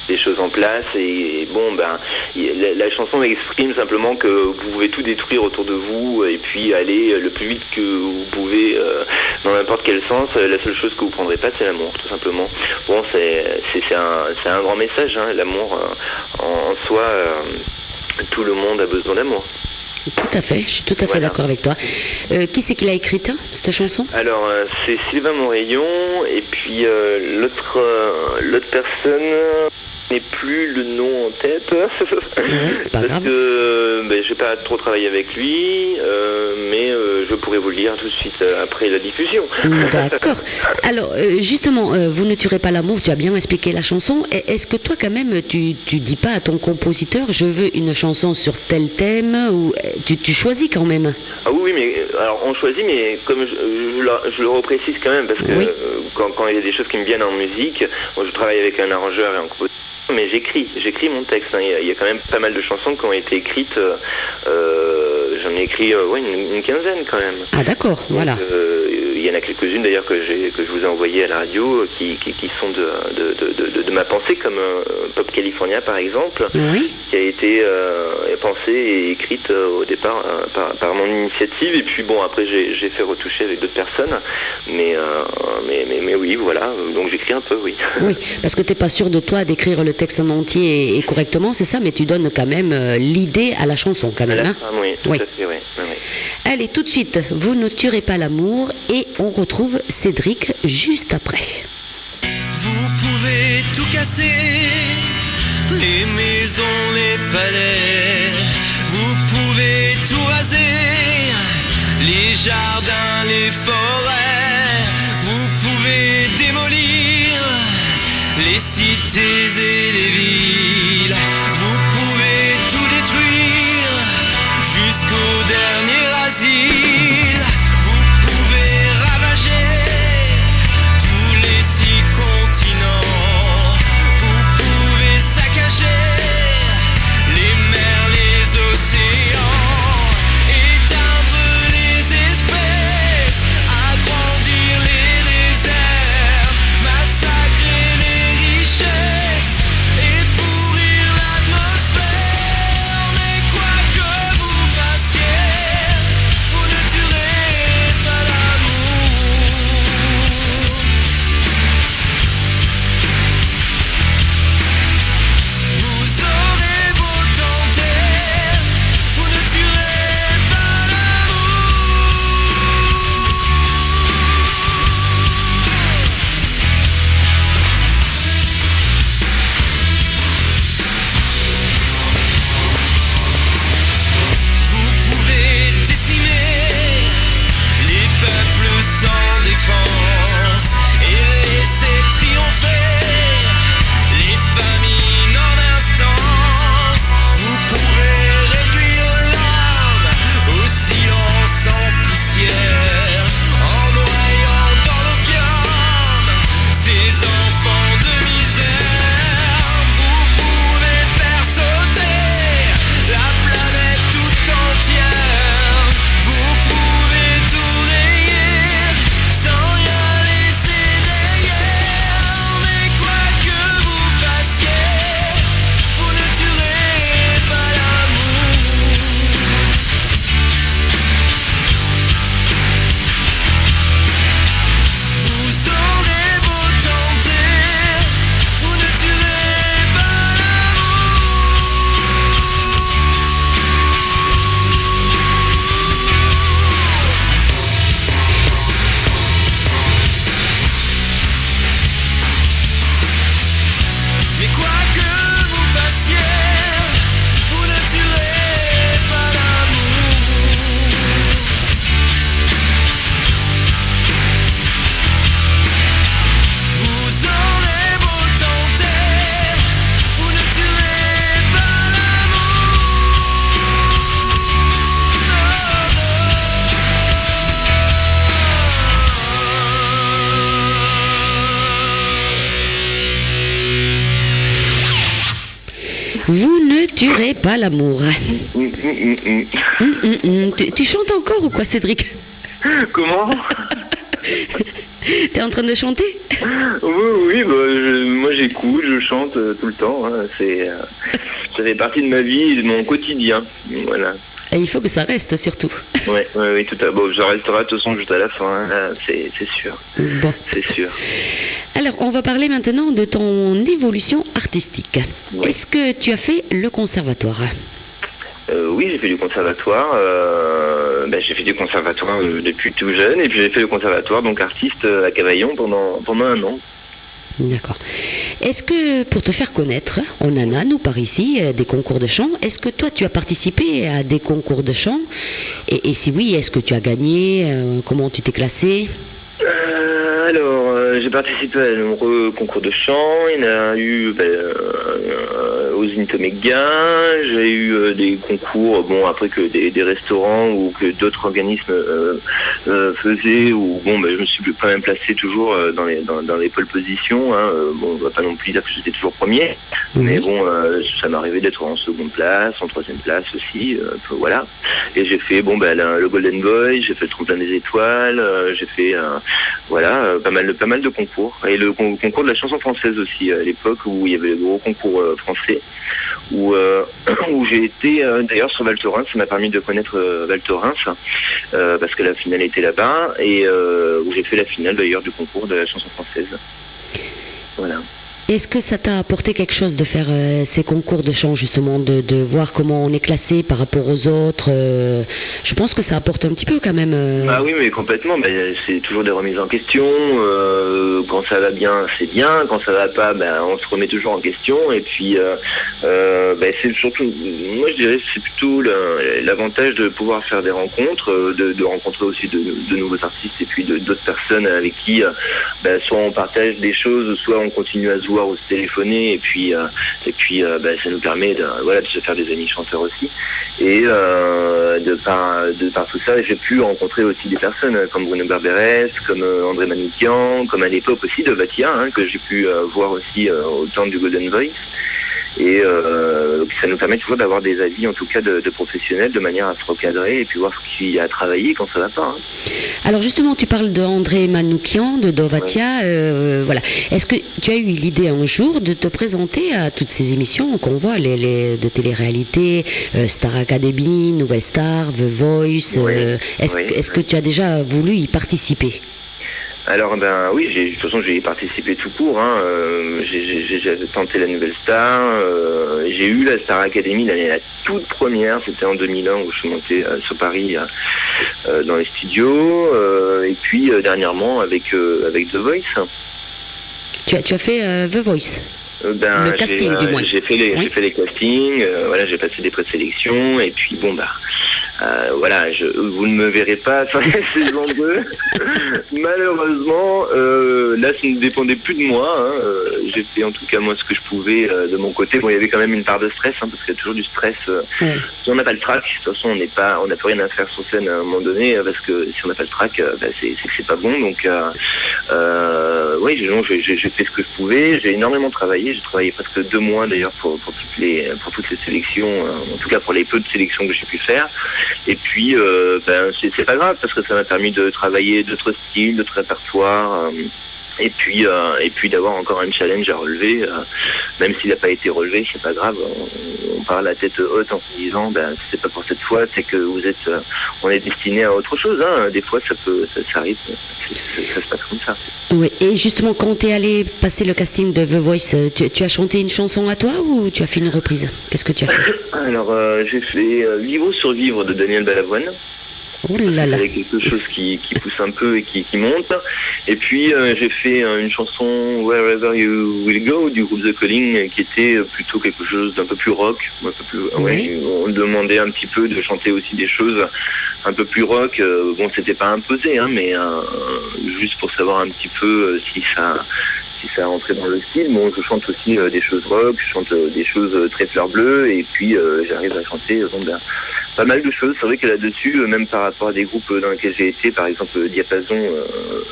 des choses en place, et bon, la chanson exprime simplement que vous pouvez tout détruire autour de vous, et puis aller le plus vite que vous pouvez dans n'importe quel sens. La seule chose que vous prendrez pas, c'est l'amour, tout simplement. Bon, c'est un grand message, hein, l'amour en soi. Tout le monde a besoin d'amour. Tout à fait, je suis tout à fait d'accord avec toi. Qui c'est qui l'a écrite, hein, cette chanson ? Alors, c'est Sylvain Morayon, et puis l'autre personne... n'ai plus le nom en tête. C'est pas grave. Parce que j'ai pas trop travaillé avec lui, mais je pourrais vous le dire tout de suite après la diffusion. D'accord. Alors, justement, Vous ne tuerez pas l'amour, tu as bien expliqué la chanson. Est-ce que toi, quand même, tu dis pas à ton compositeur, je veux une chanson sur tel thème, ou tu choisis quand même ? Ah oui, mais alors on choisit, mais comme je le reprécise quand même, parce que quand il y a des choses qui me viennent en musique, moi je travaille avec un arrangeur et un compositeur. Mais j'écris mon texte. Hein. Il y a quand même pas mal de chansons qui ont été écrites. J'en ai écrit une quinzaine quand même. Ah d'accord, voilà. Il y en a quelques-unes d'ailleurs que je vous ai envoyées à la radio qui sont de ma pensée, comme Pop California par exemple, qui a été pensée et écrite au départ par mon initiative, et puis bon après j'ai fait retoucher avec d'autres personnes, mais oui, voilà, donc j'écris un peu, oui. Oui, parce que t'es pas sûr de toi d'écrire le texte en entier et correctement, c'est ça, mais tu donnes quand même l'idée à la chanson quand même. Oui, tout à fait, oui. Allez, tout de suite, vous ne tuerez pas l'amour et on retrouve Cédric juste après. Vous pouvez tout casser, les maisons, les palais. Vous pouvez tout raser, les jardins, les forêts. Vous pouvez démolir les cités et les villes. Vous pouvez tout détruire jusqu'au dernier asile. Vous pouvez ravager tous les 6 continents. Vous pouvez saccager les mers, les océans, éteindre les espèces, agrandir les déserts, massacrer les richesses et pourrir l'atmosphère. Mais quoi que vous fassiez, vous ne tuerez pas l'amour. Vous aurez beau tenter, vous ne tuerez pas Vous pouvez décimer les peuples sans défense et laisser triompher les famines en instance. Vous pouvez réduire l'homme au silence en poussière, en noyant dans l'opium ces enfants de misère. Vous pouvez faire sauter la planète tout entière. Vous pouvez tout rayer sans rien laisser derrière. Mais quoi que vous fassiez, vous ne tuerez pas l'amour. Vous aurez beau tenter, vous ne tuerez pas l'amour. Mais quoi que vous fassiez, vous ne tuerez pas l'amour. Vous aurez beau tenter, vous ne tuerez pas Vous ne tuerez pas l'amour. Tu chantes encore ou quoi, Cédric? Comment? T'es en train de chanter? Oui, moi j'écoute, je chante tout le temps. Hein. Ça fait partie de ma vie et de mon quotidien. Voilà. Et il faut que ça reste surtout. Oui, tout à fait. Bon, ça restera de toute façon juste à la fin, hein. Là, c'est sûr. Bon. C'est sûr. Alors, on va parler maintenant de ton évolution artistique. Oui. Est-ce que tu as fait le conservatoire? Oui, j'ai fait du conservatoire. J'ai fait du conservatoire depuis tout jeune, et puis j'ai fait le conservatoire donc artiste à Cavaillon pendant 1 an. D'accord. Est-ce que, pour te faire connaître, on en a, nous, par ici, des concours de chant. Est-ce que toi, tu as participé à des concours de chant? Et si oui, est-ce que tu as gagné? Comment tu t'es classé? J'ai participé à de nombreux concours de chant. Il y en a eu aux Intoméga. J'ai eu des concours, après que des restaurants ou que d'autres organismes faisaient. Je me suis quand même placé toujours dans les pole positions. Hein. On va pas non plus dire que j'étais toujours premier, mais ça m'arrivait d'être en seconde place, en troisième place aussi. Voilà. Et j'ai fait le Golden Boy, j'ai fait le tremplin des étoiles, j'ai fait pas mal de concours. Et le concours de la chanson française aussi, à l'époque où il y avait le gros concours français, où j'ai été d'ailleurs sur Val Thorens. Ça m'a permis de connaître Val Thorens, parce que la finale était là-bas, et où j'ai fait la finale d'ailleurs du concours de la chanson française. Voilà. Est-ce que ça t'a apporté quelque chose de faire ces concours de chant, justement, de voir comment on est classé par rapport aux autres Je pense que ça apporte un petit peu quand même. Ah oui, mais complètement. C'est toujours des remises en question. Quand ça va bien, c'est bien. Quand ça va pas, on se remet toujours en question. Et puis, c'est surtout, moi je dirais, c'est plutôt l'avantage de pouvoir faire des rencontres, de rencontrer aussi de nouveaux artistes et puis d'autres personnes avec qui, soit on partage des choses, soit on continue à se voir ou se téléphoner. Et puis, ça nous permet de se faire des amis chanteurs aussi. Et de par tout ça, j'ai pu rencontrer aussi des personnes comme Bruno Berberès, comme André Manoukian, comme à l'époque aussi de Vatia, que j'ai pu voir aussi au temps du Golden Voice. Et ça nous permet toujours d'avoir des avis, en tout cas de professionnels, de manière à se recadrer et puis voir ce qu'il y a à travailler quand ça va pas. Alors justement, tu parles d'André Manoukian, de Dovatia, voilà. Est-ce que tu as eu l'idée un jour de te présenter à toutes ces émissions qu'on voit, les de télé-réalité, Star Academy, Nouvelle Star, The Voice, est-ce que tu as déjà voulu y participer ? Alors oui, de toute façon j'ai participé tout court. J'ai tenté la Nouvelle Star. J'ai eu la Star Academy la toute première, c'était en 2001 où je suis monté sur Paris dans les studios. Et puis dernièrement avec The Voice. Tu as fait The Voice. Le casting du moins. J'ai fait les castings. J'ai passé des présélections et puis vous ne me verrez pas sur la saison 2. Malheureusement, là, ça ne dépendait plus de moi. J'ai fait en tout cas moi ce que je pouvais de mon côté. Bon, il y avait quand même une part de stress, parce qu'il y a toujours du stress. Si on n'a pas le trac, de toute façon, on n'a plus rien à faire sur scène à un moment donné, parce que si on n'a pas le trac, c'est que c'est pas bon. Donc, j'ai fait ce que je pouvais. J'ai énormément travaillé. J'ai travaillé presque 2 mois d'ailleurs pour toutes ces sélections, en tout cas pour les peu de sélections que j'ai pu faire. Et puis, c'est pas grave parce que ça m'a permis de travailler d'autres styles, d'autres répertoires. Et puis d'avoir encore un challenge à relever, même s'il n'a pas été relevé, c'est pas grave. On part la tête haute en se disant, c'est pas pour cette fois, c'est que on est destiné à autre chose. Des fois, ça arrive, ça se passe comme ça. Oui. Et justement, quand tu es allé passer le casting de The Voice, tu as chanté une chanson à toi ou tu as fait une reprise ? Qu'est-ce que tu as fait ? Alors, j'ai fait Vivre ou survivre de Daniel Balavoine. Oh là là. Avec quelque chose qui pousse un peu et qui monte. Et puis j'ai fait une chanson Wherever You Will Go du groupe The Calling qui était plutôt quelque chose d'un peu plus rock. On demandait un petit peu de chanter aussi des choses un peu plus rock. C'était pas imposé, mais juste pour savoir un petit peu si ça rentrait dans le style. Bon, je chante aussi des choses rock, je chante des choses très fleur bleue et puis j'arrive à chanter pas mal de choses. C'est vrai que là-dessus, même par rapport à des groupes dans lesquels j'ai été, par exemple Diapason,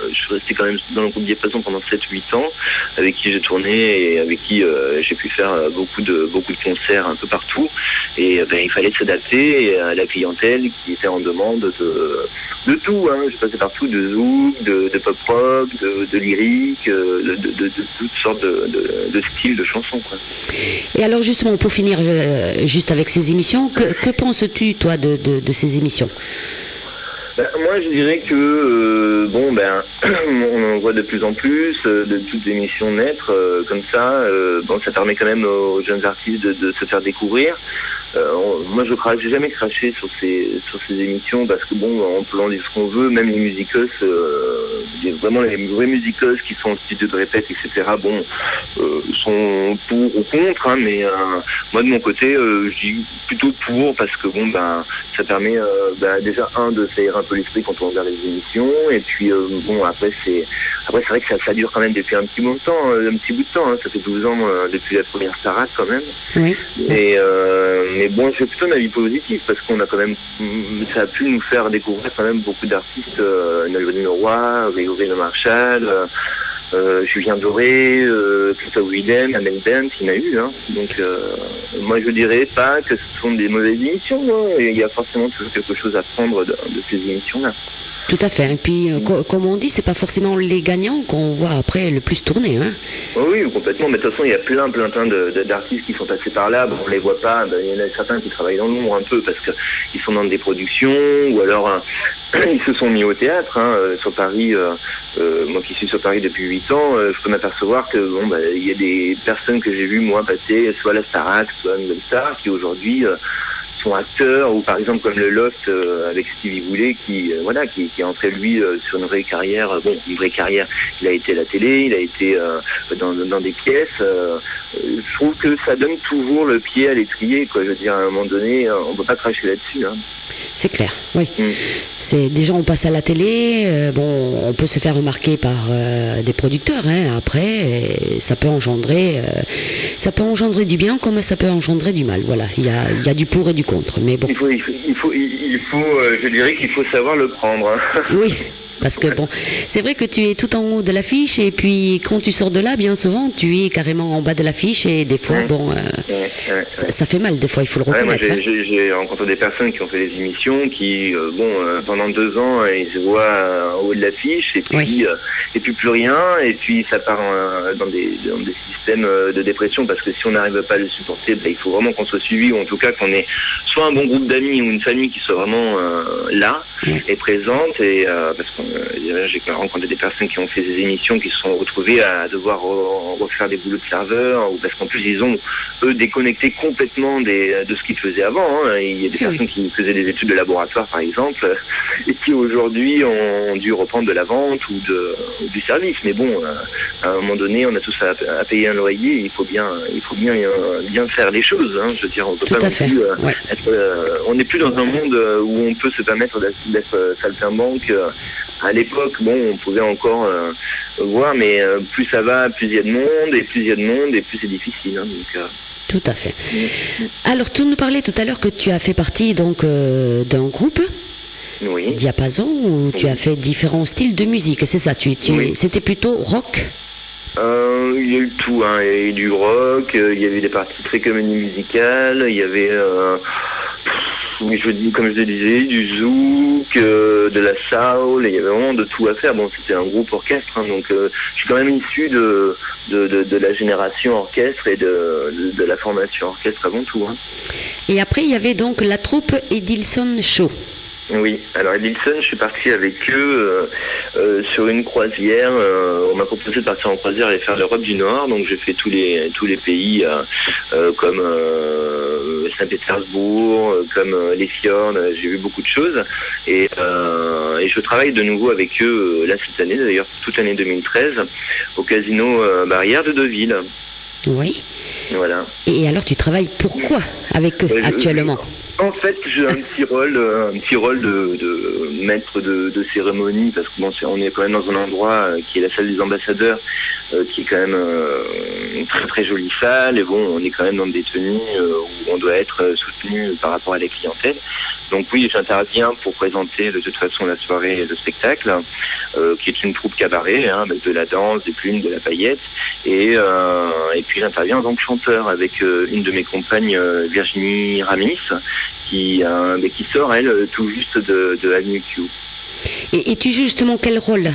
je suis resté quand même dans le groupe Diapason pendant 7-8 ans, avec qui j'ai tourné et avec qui j'ai pu faire beaucoup de concerts un peu partout. Et il fallait s'adapter à la clientèle qui était en demande de tout. Je passais partout, de zouk, de pop rock, de lyrique, de toutes sortes de styles de chansons, quoi. Et alors justement, pour finir juste avec ces émissions, que penses-tu toi de ces émissions ? Moi je dirais que on en voit de plus en plus de toutes les émissions naître comme ça. Ça permet quand même aux jeunes artistes de se faire découvrir. Moi j'ai jamais craché sur ces émissions parce que on peut en dire ce qu'on veut, même les musicos, vraiment les vrais musicos qui sont en studio de répète, etc. Sont pour ou contre, mais moi de mon côté je dis plutôt pour parce que ça permet déjà de s'aérer un peu l'esprit quand on regarde les émissions et puis après c'est vrai que ça dure quand même depuis un petit bout de temps, ça fait 12 ans depuis la première Starac quand même. Oui. Et mais je fais plutôt un avis positif parce qu'on a quand même, ça a pu nous faire découvrir quand même beaucoup d'artistes, Nolwenn Leroy, Grégory Le Marchal, Julien Doré, Christophe Willem, Amel Bent, il y en a eu. Donc moi je dirais pas que ce sont des mauvaises émissions, il y a forcément toujours quelque chose à prendre de ces émissions-là. Tout à fait. Et puis, comme on dit, c'est pas forcément les gagnants qu'on voit après le plus tourner. Oui, complètement. Mais de toute façon, il y a plein d'artistes qui sont passés par là. On les voit pas. Il y en a certains qui travaillent dans l'ombre un peu parce qu'ils sont dans des productions ou alors ils se sont mis au théâtre sur Paris. Moi qui suis sur Paris depuis 8 ans, je peux m'apercevoir que il y a des personnes que j'ai vues moi passer, soit à la Starac, soit à Nouvelle Star, qui aujourd'hui sont acteurs, ou par exemple comme le Loft avec Stevie Boulet qui est entré lui sur une vraie carrière. Une vraie carrière. Il a été à la télé, il a été dans des pièces. Je trouve que ça donne toujours le pied à l'étrier, quoi. Je veux dire, à un moment donné, on peut pas cracher là-dessus. C'est clair, oui. C'est déjà on passe à la télé, on peut se faire remarquer par des producteurs. Après, ça peut engendrer du bien comme ça peut engendrer du mal. Voilà, il y a du pour et du contre. Mais bon. Il faut, je dirais qu'il faut savoir le prendre. Oui. Parce que c'est vrai que tu es tout en haut de l'affiche et puis quand tu sors de là, bien souvent, tu es carrément en bas de l'affiche et des fois, ça fait mal. Des fois, il faut le reconnaître. Moi, j'ai rencontré des personnes qui ont fait des émissions qui, pendant 2 ans, ils se voient en haut de l'affiche et puis plus rien et puis ça part dans des systèmes de dépression parce que si on n'arrive pas à le supporter, il faut vraiment qu'on soit suivi ou en tout cas qu'on ait soit un bon groupe d'amis ou une famille qui soit vraiment là et présente et parce que j'ai rencontré des personnes qui ont fait des émissions qui se sont retrouvées à devoir refaire des boulots de serveur ou parce qu'en plus ils ont eux déconnecté complètement de ce qu'ils faisaient avant. Il y a des personnes qui faisaient des études de laboratoire par exemple et qui aujourd'hui ont dû reprendre de la vente ou du service. Mais à un moment donné on a tous à payer un loyer, il faut bien faire les choses. Je veux dire, on peut tout pas à fait. on n'est plus dans un monde où on peut se permettre d'être saltimbanque. À l'époque, on pouvait encore voir, mais plus ça va, plus il y a de monde, et plus il y a de monde, et plus c'est difficile. Tout à fait. Alors, tu nous parlais tout à l'heure que tu as fait partie donc d'un groupe, Diapason, où tu as fait différents styles de musique, c'est ça? C'était plutôt rock? Il y a eu tout, il y a eu du rock, il y avait des parties très comédie musicale, il y avait... comme je le disais, du zouk, de la soul, il y avait vraiment de tout à faire. C'était un groupe orchestre, donc je suis quand même issu de la génération orchestre et de la formation orchestre avant tout. Et après, il y avait donc la troupe Edilson Show. Oui, alors Edilson, je suis parti avec eux sur une croisière. On m'a proposé de partir en croisière et faire l'Europe du Nord, donc j'ai fait tous les pays comme Saint-Pétersbourg, comme les fjords. J'ai vu beaucoup de choses et je travaille de nouveau avec eux là cette année, d'ailleurs toute l'année 2013, au casino Barrière de Deauville. Oui. Voilà. Et alors tu travailles pourquoi avec eux actuellement? En fait, j'ai un petit rôle de maître de cérémonie parce que on est quand même dans un endroit qui est la salle des ambassadeurs, qui est quand même une très très jolie salle. Et on est quand même dans des tenues où on doit être soutenu par rapport à la clientèle. Donc oui, j'interviens pour présenter de toute façon la soirée, le spectacle, qui est une troupe cabaret, avec de la danse, des plumes, de la paillette. Et puis j'interviens en tant que chanteur avec une de mes compagnes, Virginie Ramis, qui sort, elle, tout juste de Avenue Q. Et tu joues justement quel rôle?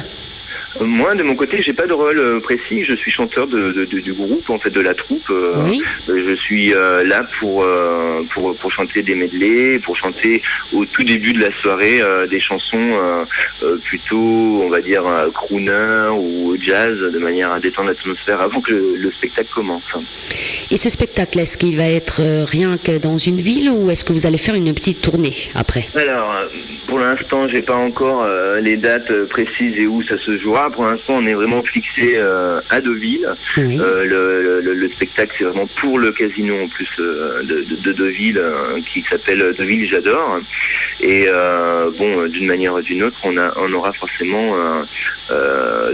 Moi, de mon côté, j'ai pas de rôle précis. Je suis chanteur du groupe, en fait, de la troupe. Je suis là pour chanter des medleys, pour chanter au tout début de la soirée des chansons plutôt, on va dire, crooner ou jazz, de manière à détendre l'atmosphère avant que le spectacle commence. Et ce spectacle, est-ce qu'il va être rien que dans une ville ou est-ce que vous allez faire une petite tournée après? Alors, pour l'instant, j'ai pas encore les dates précises et où ça se jouera. Pour l'instant, on est vraiment fixé à Deauville. Oui. Le spectacle, c'est vraiment pour le casino en plus de Deauville, qui s'appelle Deauville J'adore. Et d'une manière ou d'une autre, on aura forcément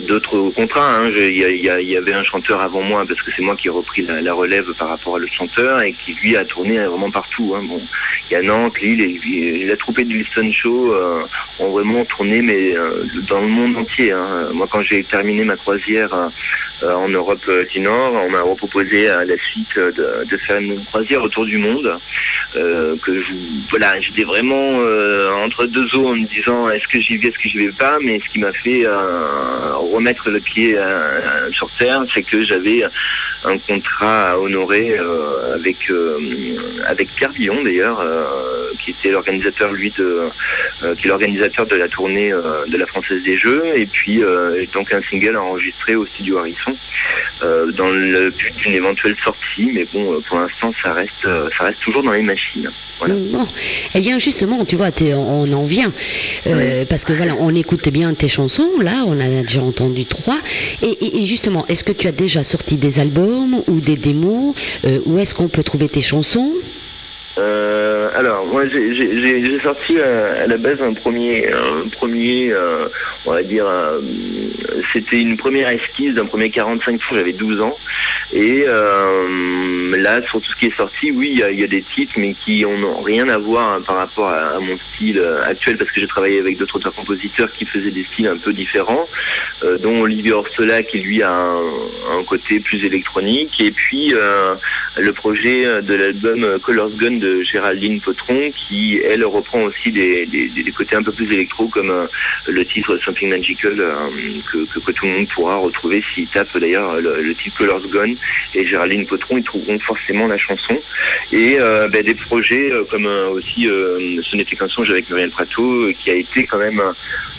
d'autres contrats. Il y avait un chanteur avant moi, parce que c'est moi qui ai repris la relève par rapport à l'autre chanteur, et qui lui a tourné vraiment partout. Il y a Nantes, Lille, et la troupe de Edilson Show ont vraiment tourné, mais dans le monde entier. Moi, quand j'ai terminé ma croisière en Europe du Nord, on m'a proposé à la suite de faire une croisière autour du monde. J'étais vraiment entre deux eaux en me disant est-ce que j'y vais, est-ce que j'y vais pas, mais ce qui m'a fait remettre le pied sur terre, c'est que j'avais un contrat à honorer avec Pierre Villon d'ailleurs, qui était l'organisateur qui est l'organisateur de la tournée de la Française des Jeux, et puis donc un single enregistré au studio Harrison dans le but d'une éventuelle sortie, mais bon, pour l'instant ça reste toujours dans les machines. Voilà. Bon, eh bien justement, tu vois, on en vient, parce que voilà, on écoute bien tes chansons, là, on a déjà entendu 3, et justement, est-ce que tu as déjà sorti des albums ou des démos, où est-ce qu'on peut trouver tes chansons ? Alors, moi, j'ai sorti à la base un premier, on va dire, c'était une première esquisse d'un premier 45 tours, j'avais 12 ans. Et là, sur tout ce qui est sorti, oui, il y a des titres, mais qui n'ont rien à voir par rapport à mon style actuel, parce que j'ai travaillé avec d'autres auteurs-compositeurs qui faisaient des styles un peu différents, dont Olivier Orsola, qui lui a un côté plus électronique, et puis le projet de l'album Colors Gun de Géraldine Potron, qui, elle, reprend aussi des côtés un peu plus électro, comme le titre Something Magical, que tout le monde pourra retrouver s'il tape d'ailleurs le titre Colors Gun et Géraldine Potron, ils trouveront forcément la chanson. Et des projets comme aussi Ce n'était qu'un songe avec Muriel Prato, qui a été quand même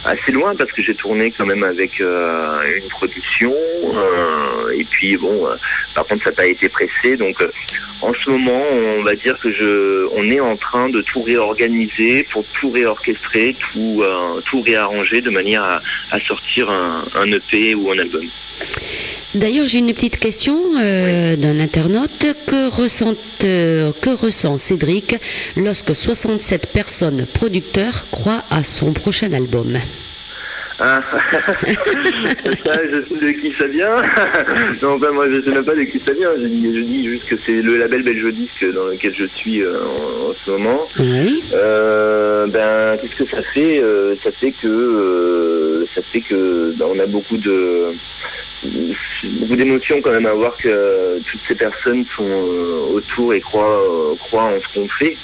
assez loin, parce que j'ai tourné quand même avec une production, et puis bon, par contre ça n'a pas été pressé, donc en ce moment on va dire que on est en train de tout réorganiser pour tout réorchestrer, tout réarranger de manière à sortir un EP ou un album. D'ailleurs, j'ai une petite question d'un internaute. Que ressent Cédric lorsque 67 personnes producteurs croient à son prochain album ? Ah, ça, je sais de qui ça vient. Non, enfin, moi, je sais même pas de qui ça vient. Je dis juste que c'est le label Belge-Disque dans lequel je suis en ce moment. Oui. Qu'est-ce que ça fait ? Ça fait que on a beaucoup d'émotions quand même à voir que toutes ces personnes sont autour et croient en ce qu'on fait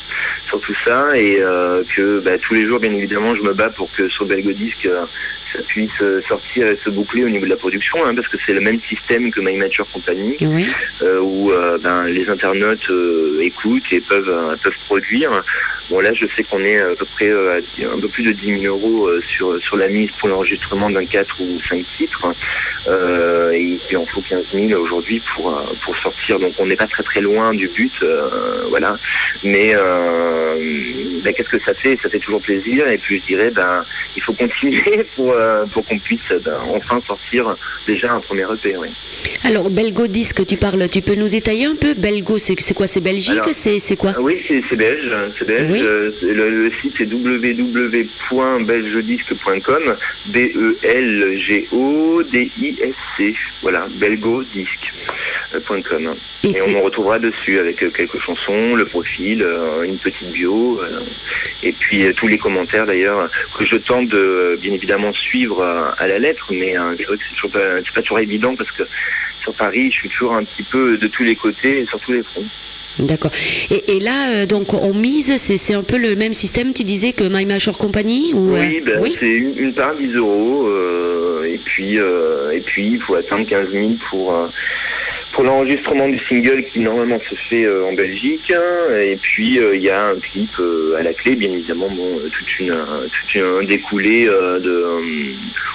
sur tout ça, et que tous les jours bien évidemment je me bats pour que sur Belgodisc ça puisse sortir et se boucler au niveau de la production, parce que c'est le même système que My Mature Company, Oui. Où les internautes écoutent et peuvent produire. Bon, là je sais qu'on est à peu près à un peu plus de 10 000 euros sur la mise pour l'enregistrement d'un 4 ou 5 titres, et il en faut 15 000 aujourd'hui pour sortir, donc on n'est pas très très loin du but, voilà. Mais qu'est-ce que ça fait ? Ça fait toujours plaisir, et puis je dirais il faut continuer pour qu'on puisse enfin sortir déjà un premier EP. Oui. Alors, Belgodisc, tu peux nous détailler un peu ? Belgo, c'est quoi ? C'est Belgique ? Alors, c'est quoi ? Oui, c'est belge. C'est belge. Oui. Le site c'est www.belgodisc.com, BELGODISC. Voilà, belgodisc.com. Et on me retrouvera dessus avec quelques chansons, le profil, une petite bio, et puis tous les commentaires d'ailleurs que je tente de bien évidemment suivre à la lettre, mais c'est vrai que c'est pas toujours évident, parce que sur Paris, je suis toujours un petit peu de tous les côtés et sur tous les fronts. D'accord. Et là, donc, on mise, c'est un peu le même système, tu disais, que My Mature Company ou, Oui, c'est une part 10 euros, et puis il faut attendre 15 000 pour l'enregistrement du single qui normalement se fait en Belgique, et puis il y a un clip à la clé, bien évidemment, tout un découlé de,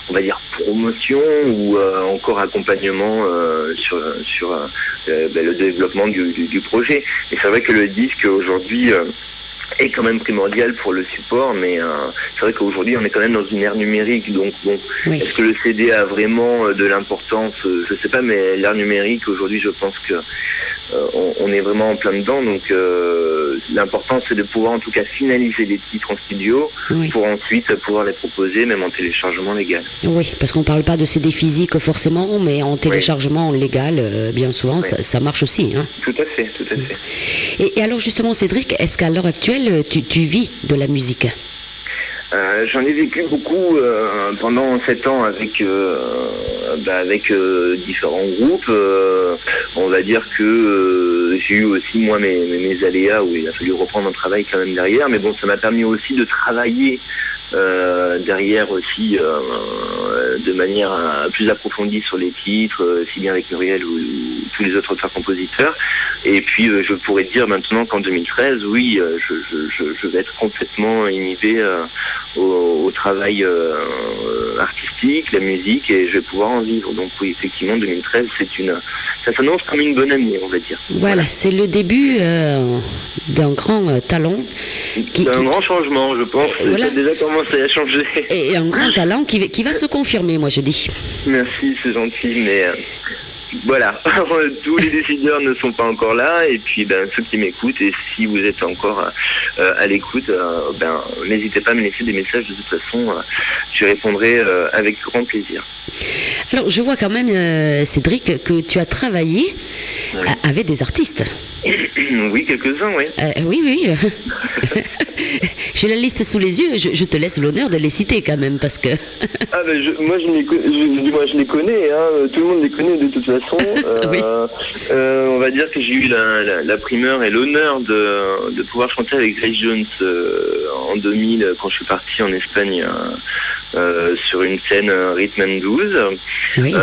on va dire, promotion ou encore accompagnement sur le développement du projet. Et c'est vrai que le disque aujourd'hui est quand même primordial pour le support, mais c'est vrai qu'aujourd'hui on est quand même dans une ère numérique, donc bon, oui. Est-ce que le CD a vraiment de l'importance ? Je sais pas, mais l'ère numérique aujourd'hui, je pense que on est vraiment en plein dedans, donc l'important c'est de pouvoir en tout cas finaliser les titres en studio, oui, pour ensuite pouvoir les proposer même en téléchargement légal. Oui, parce qu'on parle pas de CD physique forcément, mais en téléchargement légal, bien souvent, oui, ça marche aussi. Hein. Tout à fait, tout à fait. Et alors justement, Cédric, est-ce qu'à l'heure actuelle tu vis de la musique ? J'en ai vécu beaucoup pendant 7 ans avec différents groupes. On va dire que j'ai eu aussi moi mes aléas où il a fallu reprendre un travail quand même derrière, mais bon, ça m'a permis aussi de travailler derrière aussi de manière plus approfondie sur les titres, si bien avec Muriel tous les autres auteurs-compositeurs. Et puis je pourrais dire maintenant qu'en 2013, oui, je vais être complètement inhibé au travail artistique, la musique, et je vais pouvoir en vivre. Donc oui, effectivement, 2013, ça s'annonce comme une bonne année, on va dire. Voilà, c'est le début d'un grand talent. Un grand changement, je pense. Voilà. Ça a déjà commencé à changer. Et un grand talent qui va se confirmer, moi je dis. Merci, c'est gentil, mais voilà, tous les décideurs ne sont pas encore là, et puis ceux qui m'écoutent, et si vous êtes encore à l'écoute, n'hésitez pas à me laisser des messages, de toute façon, je répondrai avec grand plaisir. Alors je vois quand même, Cédric, que tu as travaillé avec des artistes. Oui, quelques-uns, oui. Oui. J'ai la liste sous les yeux, je te laisse l'honneur de les citer quand même, parce que... je les connais, hein, tout le monde les connaît de toute façon. Oui. On va dire que j'ai eu la primeur et l'honneur de pouvoir chanter avec Grace Jones en 2000, quand je suis parti en Espagne sur une scène Rhythm and Blues. Oui.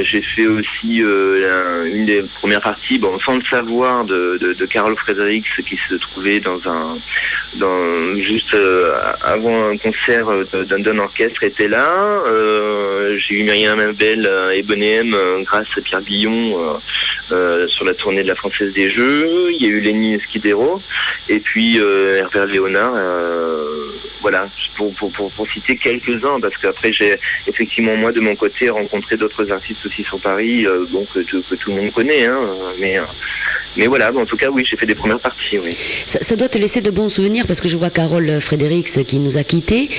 J'ai fait aussi une des premières parties, sans le savoir, de Carol Fredericks, qui se trouvait juste avant un concert d'un orchestre, était là. J'ai eu Myriam Abel et Bonnet M grâce à Pierre Billon sur la tournée de la Française des Jeux. Il y a eu Lenny Esquidero et puis Herbert Léonard. Voilà, pour citer quelques-uns, parce qu'après j'ai effectivement moi de mon côté rencontré d'autres artistes aussi sur Paris, que tout le monde connaît, hein, mais voilà, en tout cas oui, j'ai fait des premières parties, oui. Ça doit te laisser de bons souvenirs, parce que je vois Carole Fredericks qui nous a quittés,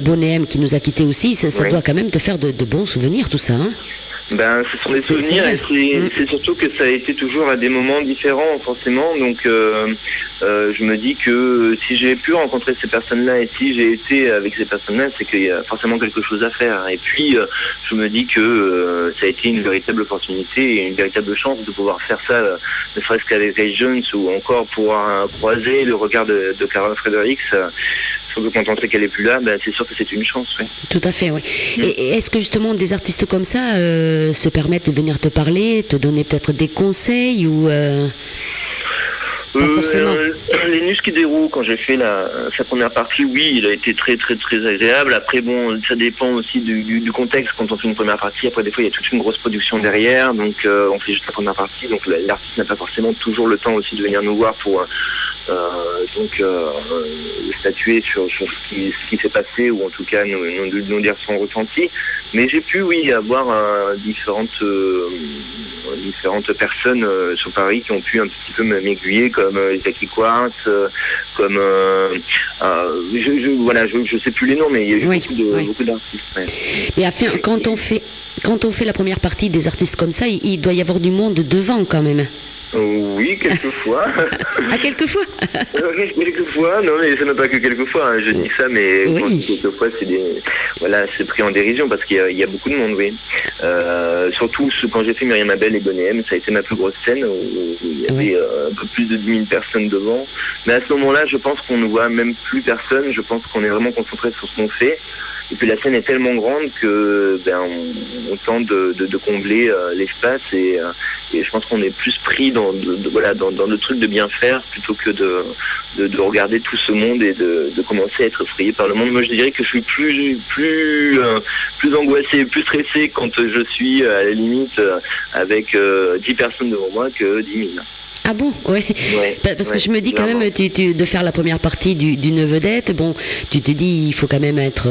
Bonnet M qui nous a quittés aussi, ça Oui. doit quand même te faire de bons souvenirs tout ça, hein. Ce sont des souvenirs, et c'est surtout que ça a été toujours à des moments différents forcément, donc je me dis que si j'ai pu rencontrer ces personnes-là et si j'ai été avec ces personnes-là, c'est qu'il y a forcément quelque chose à faire. Et puis je me dis que ça a été une véritable opportunité et une véritable chance de pouvoir faire ça, ne serait-ce qu'avec Grace Jones, ou encore pouvoir croiser le regard de Carol Fredericks. Surtout quand on sait qu'elle est plus là, c'est sûr que c'est une chance, oui. Tout à fait, oui. Et est-ce que justement des artistes comme ça se permettent de venir te parler, te donner peut-être des conseils ou pas forcément. Lenny Esquidero, quand j'ai fait sa première partie, oui, il a été très très très agréable. Après ça dépend aussi du contexte quand on fait une première partie. Après des fois il y a toute une grosse production derrière, donc on fait juste la première partie, donc l'artiste n'a pas forcément toujours le temps aussi de venir nous voir pour statuer sur ce qui s'est passé, ou en tout cas nous dire son ressenti. Mais j'ai pu, oui, avoir différentes personnes sur Paris qui ont pu un petit peu m'aiguiller, comme Jackie Quartz, comme je sais plus les noms, mais il y a eu beaucoup d'artistes. Ouais. Mais enfin, quand on fait la première partie des artistes comme ça, il doit y avoir du monde devant quand même. Oui, quelquefois. Quelquefois. Quelquefois, non, mais ce n'est pas que quelquefois, hein, je dis ça, mais oui. Quelquefois c'est pris en dérision, parce qu'il y a beaucoup de monde, oui. Surtout quand j'ai fait Myriam Abel et Bonnet M, ça a été ma plus grosse scène, où il y avait un peu plus de 10 000 personnes devant. Mais à ce moment-là, je pense qu'on ne voit même plus personne, je pense qu'on est vraiment concentré sur ce qu'on fait. Et puis la scène est tellement grande que on tente de combler l'espace, et je pense qu'on est plus pris dans le truc de bien faire, plutôt que de regarder tout ce monde et de commencer à être effrayé par le monde. Moi je dirais que je suis plus angoissé, plus stressé quand je suis à la limite avec 10 personnes devant moi que 10 000. Ah bon, ouais. Parce que je me dis quand même, de faire la première partie d'une vedette, bon, tu te dis, il faut quand même être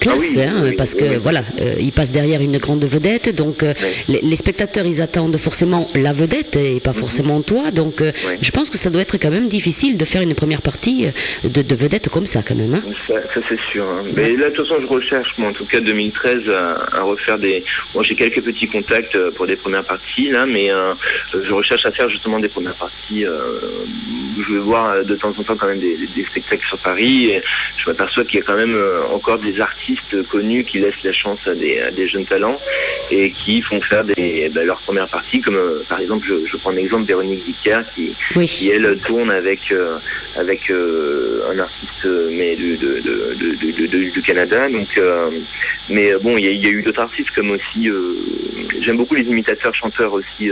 classe, parce que voilà, il passe derrière une grande vedette, donc les spectateurs, ils attendent forcément la vedette et pas forcément toi, donc je pense que ça doit être quand même difficile de faire une première partie de vedette comme ça quand même. Hein. Ça c'est sûr. Hein. Mais là, de toute façon, je recherche, moi, en tout cas 2013, à refaire des... Bon, j'ai quelques petits contacts pour des premières parties, là, mais je recherche à faire justement des premières parties. Je vais voir de temps en temps quand même des spectacles sur Paris, et je m'aperçois qu'il y a quand même encore des artistes connus qui laissent la chance à des jeunes talents et qui font faire leurs premières parties, comme par exemple, je prends un exemple, Véronique Dicker qui elle tourne avec un artiste mais du Canada, donc mais bon, il y a eu d'autres artistes comme aussi j'aime beaucoup les imitateurs chanteurs aussi.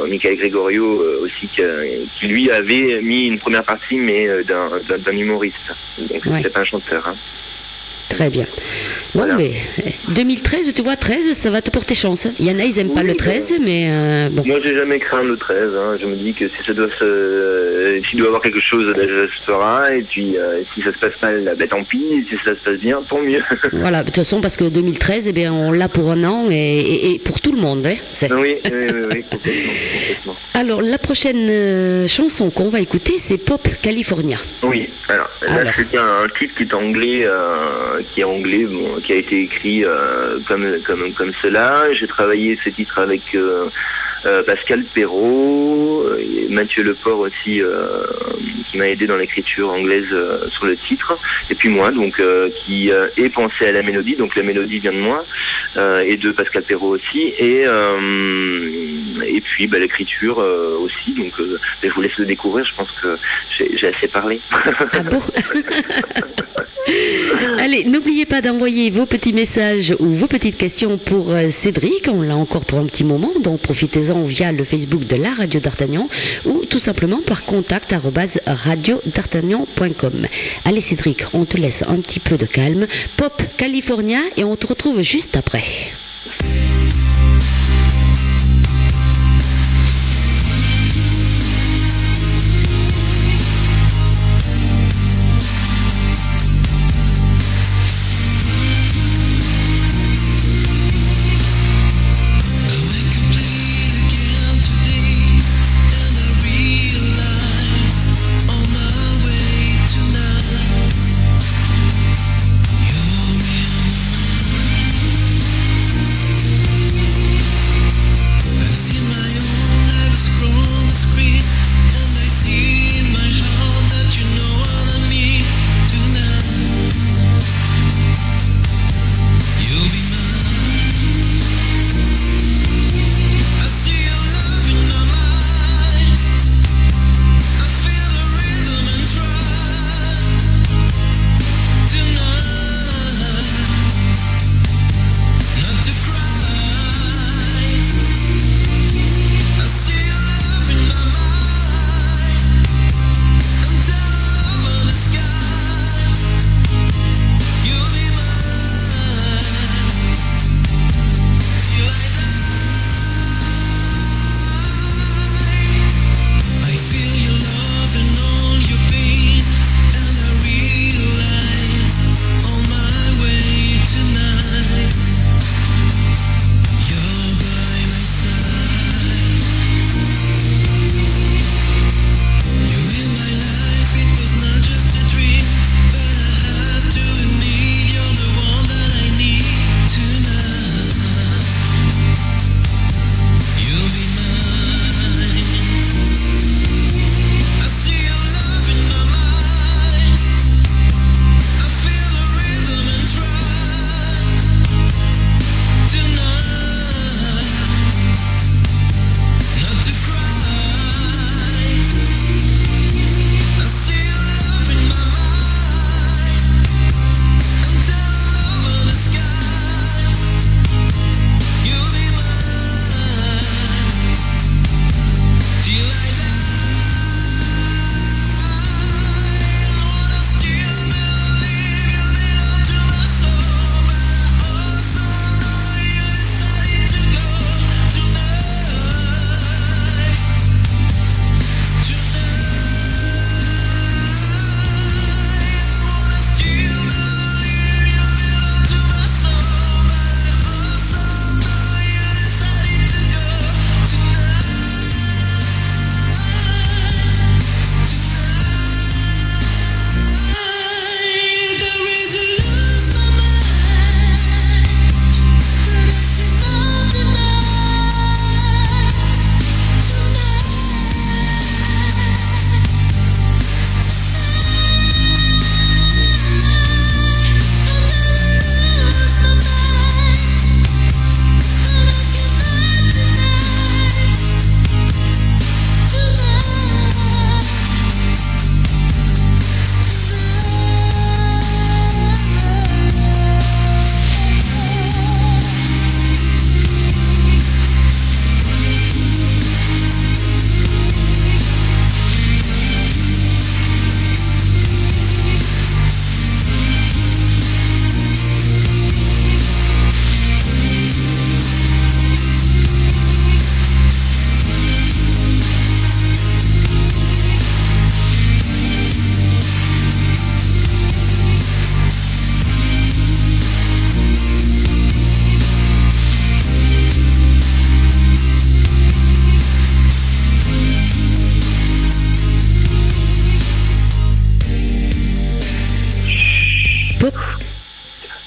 Michael Gregorio aussi qui lui avait mis une première partie mais d'un humoriste. Donc Ouais. c'était pas un chanteur. Hein. Très bien. Bon, Voilà. mais 2013, tu vois, 13, ça va te porter chance. Il y en a, ils n'aiment pas Oui, le 13, mais bon. Moi, j'ai jamais craint le 13. Hein. Je me dis que si ça doit s'il doit y avoir quelque chose, ça se fera. Et puis, si ça se passe mal, ben, tant pis. Et si ça se passe bien, tant mieux. Voilà, de toute façon, parce que 2013, eh bien, on l'a pour un an et pour tout le monde. Hein, c'est. Oui, complètement. Alors, la prochaine chanson qu'on va écouter, c'est Pop California. Oui, alors là c'est un titre qui est anglais, qui a été écrit comme cela. J'ai travaillé ce titre avec Pascal Perrault, et Mathieu Leport aussi, qui m'a aidé dans l'écriture anglaise sur le titre. Et puis moi, donc qui ai pensé à la mélodie, donc la mélodie vient de moi, et de Pascal Perrault aussi, et puis l'écriture aussi. Donc je vous laisse le découvrir. Je pense que j'ai assez parlé. Ah bon? Allez, n'oubliez pas d'envoyer vos petits messages ou vos petites questions pour Cédric. On l'a encore pour un petit moment, donc profitez-en via le Facebook de la Radio d'Artagnan ou tout simplement par contact@radiodartagnan.com. Allez Cédric, on te laisse un petit peu de calme. Pop California et on te retrouve juste après. You're in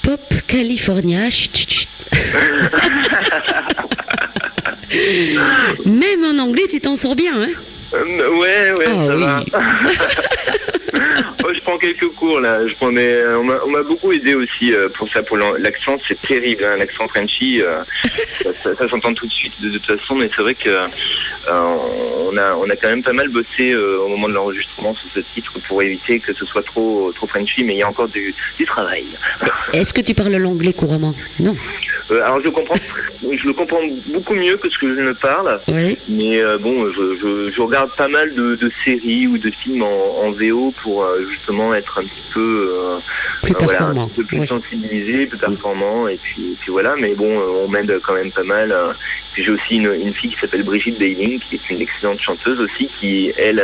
Pop California. Chut, chut, chut. Même en anglais, tu t'en sors bien, hein? Ouais, Ah, ça oui. va. Oh, je prends quelques cours là. On m'a beaucoup aidé aussi pour ça, pour l'accent. C'est terrible, hein, l'accent Frenchy. Ça s'entend tout de suite de toute façon, mais c'est vrai que on a quand même pas mal bossé au moment de l'enregistrement sur ce titre pour éviter que ce soit trop Frenchy, mais il y a encore du travail. Est-ce que tu parles l'anglais couramment? Non. Alors je le comprends beaucoup mieux que ce que je ne parle. Oui. Mais bon, je regarde pas mal de séries ou de films en VO pour justement être un petit peu Plus performant. un petit peu plus Oui. sensibilisé, plus performant, et puis voilà. Mais bon, on m'aide quand même pas mal. Puis j'ai aussi une fille qui s'appelle Brigitte Dailing, qui est une excellente chanteuse aussi, qui elle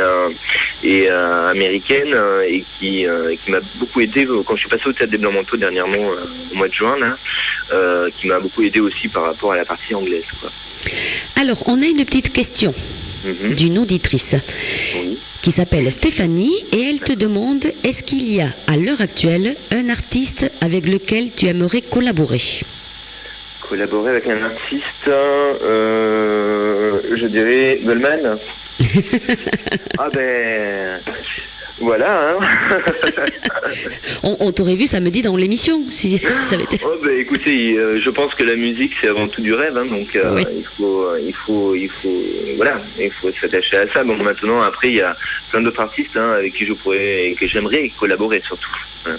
est américaine et qui m'a beaucoup aidé quand je suis passé au Théâtre des Blancs-Manteaux dernièrement au mois de juin là, qui m'a beaucoup aidé aussi par rapport à la partie anglaise, quoi. Alors, on a une petite question Mhm. d'une auditrice Oui. qui s'appelle Stéphanie et elle te demande est-ce qu'il y a à l'heure actuelle un artiste avec lequel tu aimerais collaborer? Collaborer avec un artiste, je dirais Goldman. Ah ben, voilà, hein. On t'aurait vu samedi dans l'émission si ça avait été... Oh ben écoutez, je pense que la musique c'est avant tout du rêve, hein, donc Oui. il faut s'attacher à ça. Bon, maintenant après il y a plein d'autres artistes avec qui je pourrais et que j'aimerais collaborer surtout. Hein.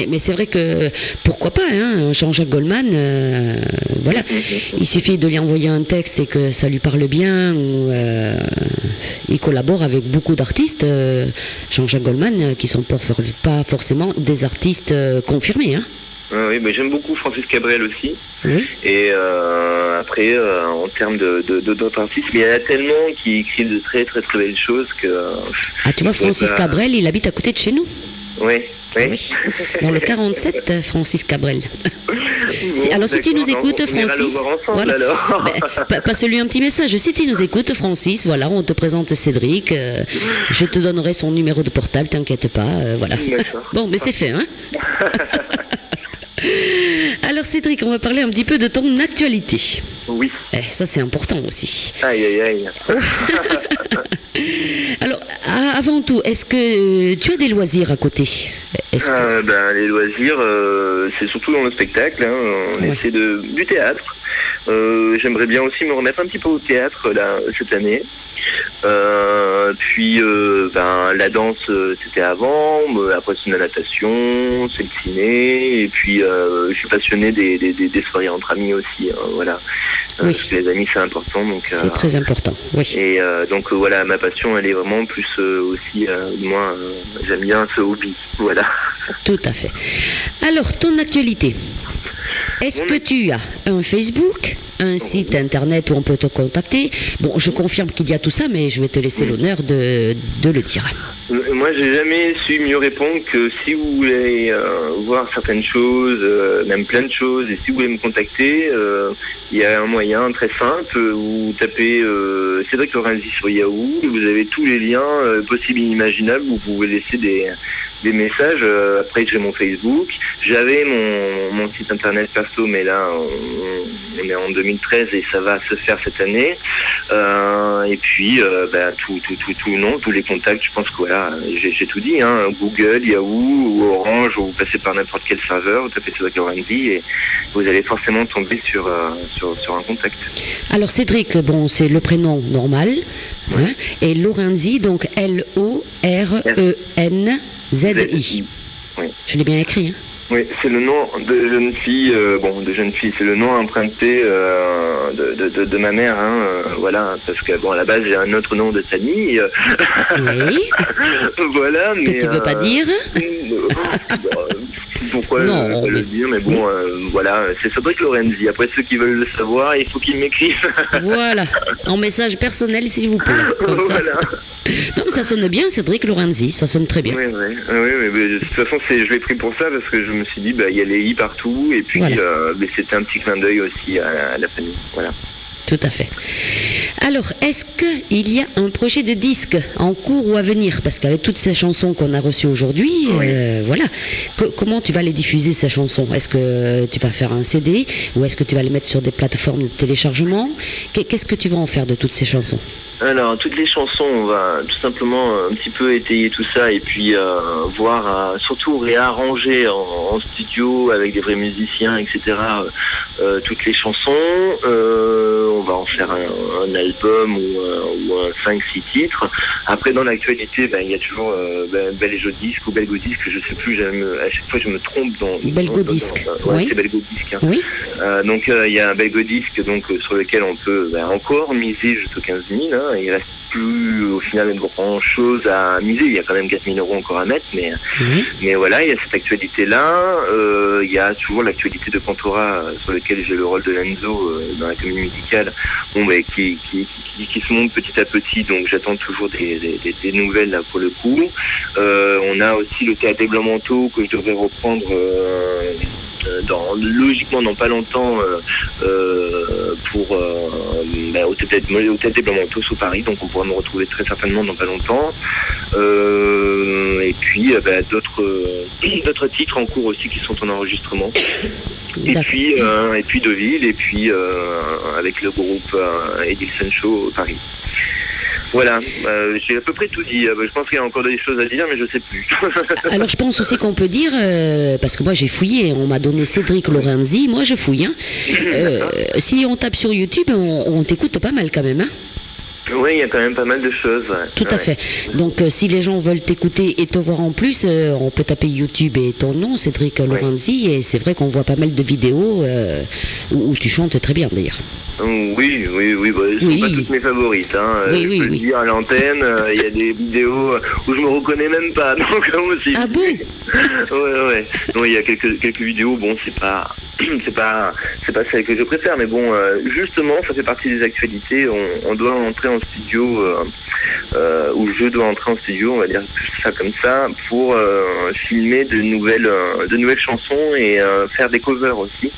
Mais c'est vrai que pourquoi pas, hein, Jean-Jacques Goldman, voilà. Il suffit de lui envoyer un texte et que ça lui parle bien. Ou, il collabore avec beaucoup d'artistes, Jean-Jacques Goldman, qui sont pas forcément des artistes confirmés. Hein. Oui, mais j'aime beaucoup Francis Cabrel aussi. Oui. Et après, en termes d'autres artistes, mais il y en a tellement qui écrivent de très très très belles choses que. Ah, tu vois, Francis bah, Cabrel, il habite à côté de chez nous. Oui. Oui, dans le 47, Francis Cabrel. Bon, Alors si tu nous d'accord, écoutes, on ira le Francis, voir ensemble, alors. passe-lui un petit message. Si tu nous écoutes, Francis, voilà, on te présente Cédric. Je te donnerai son numéro de portable, t'inquiète pas, voilà. D'accord. Bon, mais c'est fait, hein. Alors Cédric, on va parler un petit peu de ton actualité. Oui. Ça c'est important aussi. Aïe aïe aïe. Alors, avant tout, est-ce que tu as des loisirs à côté? Est-ce que... Les loisirs, c'est surtout dans le spectacle. Hein. On essaie du théâtre. J'aimerais bien aussi me remettre un petit peu au théâtre là cette année. Puis la danse c'était avant, après c'est la natation, c'est le ciné, et puis je suis passionné des soirées entre amis aussi, hein, voilà. Oui. Parce que les amis c'est important, donc C'est très important, oui. et donc voilà, ma passion elle est vraiment plus aussi moi j'aime bien ce hobby, voilà. Tout à fait. Alors, ton actualité. Est-ce que tu as un Facebook, un site internet où on peut te contacter? Bon, je confirme qu'il y a tout ça, mais je vais te laisser l'honneur de le dire. Moi, j'ai jamais su mieux répondre que si vous voulez voir certaines choses, même plein de choses, et si vous voulez me contacter, il y a un moyen très simple. Vous tapez Cédric Lorenzi sur Yahoo, vous avez tous les liens possibles et inimaginables. Vous pouvez laisser des messages. Après, j'ai mon Facebook. J'avais mon site internet perso, mais là, on est en 2013 et ça va se faire cette année. Et puis, tous les contacts, je pense que voilà, j'ai tout dit. Hein, Google, Yahoo ou Orange, ou vous passez par n'importe quel serveur, vous tapez Cédric Lorenzi et vous allez forcément tomber sur un contact. Alors, Cédric, bon, c'est le prénom normal. Hein, et Lorenzi, donc L-O-R-E-N-Z-I. Oui. Je l'ai bien écrit, hein? Oui, c'est le nom de jeune fille, c'est le nom emprunté de ma mère, hein, voilà, parce que bon, à la base j'ai un autre nom de famille, Oui. voilà, mais Que tu veux pas dire? Pourquoi Non, ne pas le dire, mais bon, voilà, c'est Cédric Lorenzi. Après, ceux qui veulent le savoir, il faut qu'ils m'écrivent. Voilà, en message personnel, s'il vous plaît, comme ça. Voilà. Non, mais ça sonne bien, Cédric Lorenzi, ça sonne très bien. Oui, mais de toute façon, je l'ai pris pour ça parce que je me suis dit, il y a les i partout, et puis Voilà. mais c'était un petit clin d'œil aussi à la famille. Voilà. Tout à fait. Alors, est-ce qu'il y a un projet de disque en cours ou à venir? Parce qu'avec toutes ces chansons qu'on a reçues aujourd'hui, voilà. Comment tu vas les diffuser, ces chansons? Est-ce que tu vas faire un CD ou est-ce que tu vas les mettre sur des plateformes de téléchargement? Qu'est-ce que tu vas en faire de toutes ces chansons? Alors, toutes les chansons, on va tout simplement un petit peu étayer tout ça et puis voir, surtout réarranger en studio avec des vrais musiciens, etc. Toutes les chansons. On va en faire un album ou un 5-6 titres. Après, dans l'actualité, il y a toujours Belgo Disque ou Belgo Disque, je sais plus, à chaque fois je me trompe dans... Belgo Disque, oui. C'est Belgo Disque. Hein. Oui. Donc, il y a un Belgo Disque sur lequel on peut encore miser jusqu'aux 15 000. Hein. Il reste plus au final grand chose à miser, il y a quand même 4 000 € encore à mettre, mais voilà, il y a cette actualité là, il y a toujours l'actualité de Pantora sur lequel j'ai le rôle de Lenzo dans la comédie musicale, qui se monte petit à petit, donc j'attends toujours des nouvelles là pour le coup. On a aussi le théâtre des Blancs-Manteaux que je devrais reprendre logiquement dans pas longtemps au théâtre des Blancs-Manteaux sous Paris, donc on pourra me retrouver très certainement dans pas longtemps. Et puis d'autres titres en cours aussi qui sont en enregistrement. Et puis Deauville, et puis avec le groupe Edilson Show Paris. Voilà, j'ai à peu près tout dit. Je pense qu'il y a encore des choses à dire, mais je sais plus. Alors je pense aussi qu'on peut dire, parce que moi j'ai fouillé, on m'a donné Cédric Lorenzi, moi je fouille. Hein. Si on tape sur YouTube, on t'écoute pas mal quand même. Hein. Oui, il y a quand même pas mal de choses. Ouais. Tout à fait. Donc si les gens veulent t'écouter et te voir en plus, on peut taper YouTube et ton nom, Cédric Lorenzi, et c'est vrai qu'on voit pas mal de vidéos où tu chantes très bien d'ailleurs. Oui, ce sont pas toutes mes favorites. Hein. Je peux le dire à l'antenne, il y a des vidéos où je me reconnais même pas. Donc, aussi. Ah bon? Ouais. Non, il y a quelques vidéos, bon, c'est pas celle que je préfère, mais bon, justement, ça fait partie des actualités. On doit entrer en studio, ou je dois entrer en studio, on va dire ça comme ça, pour filmer de nouvelles chansons et faire des covers aussi.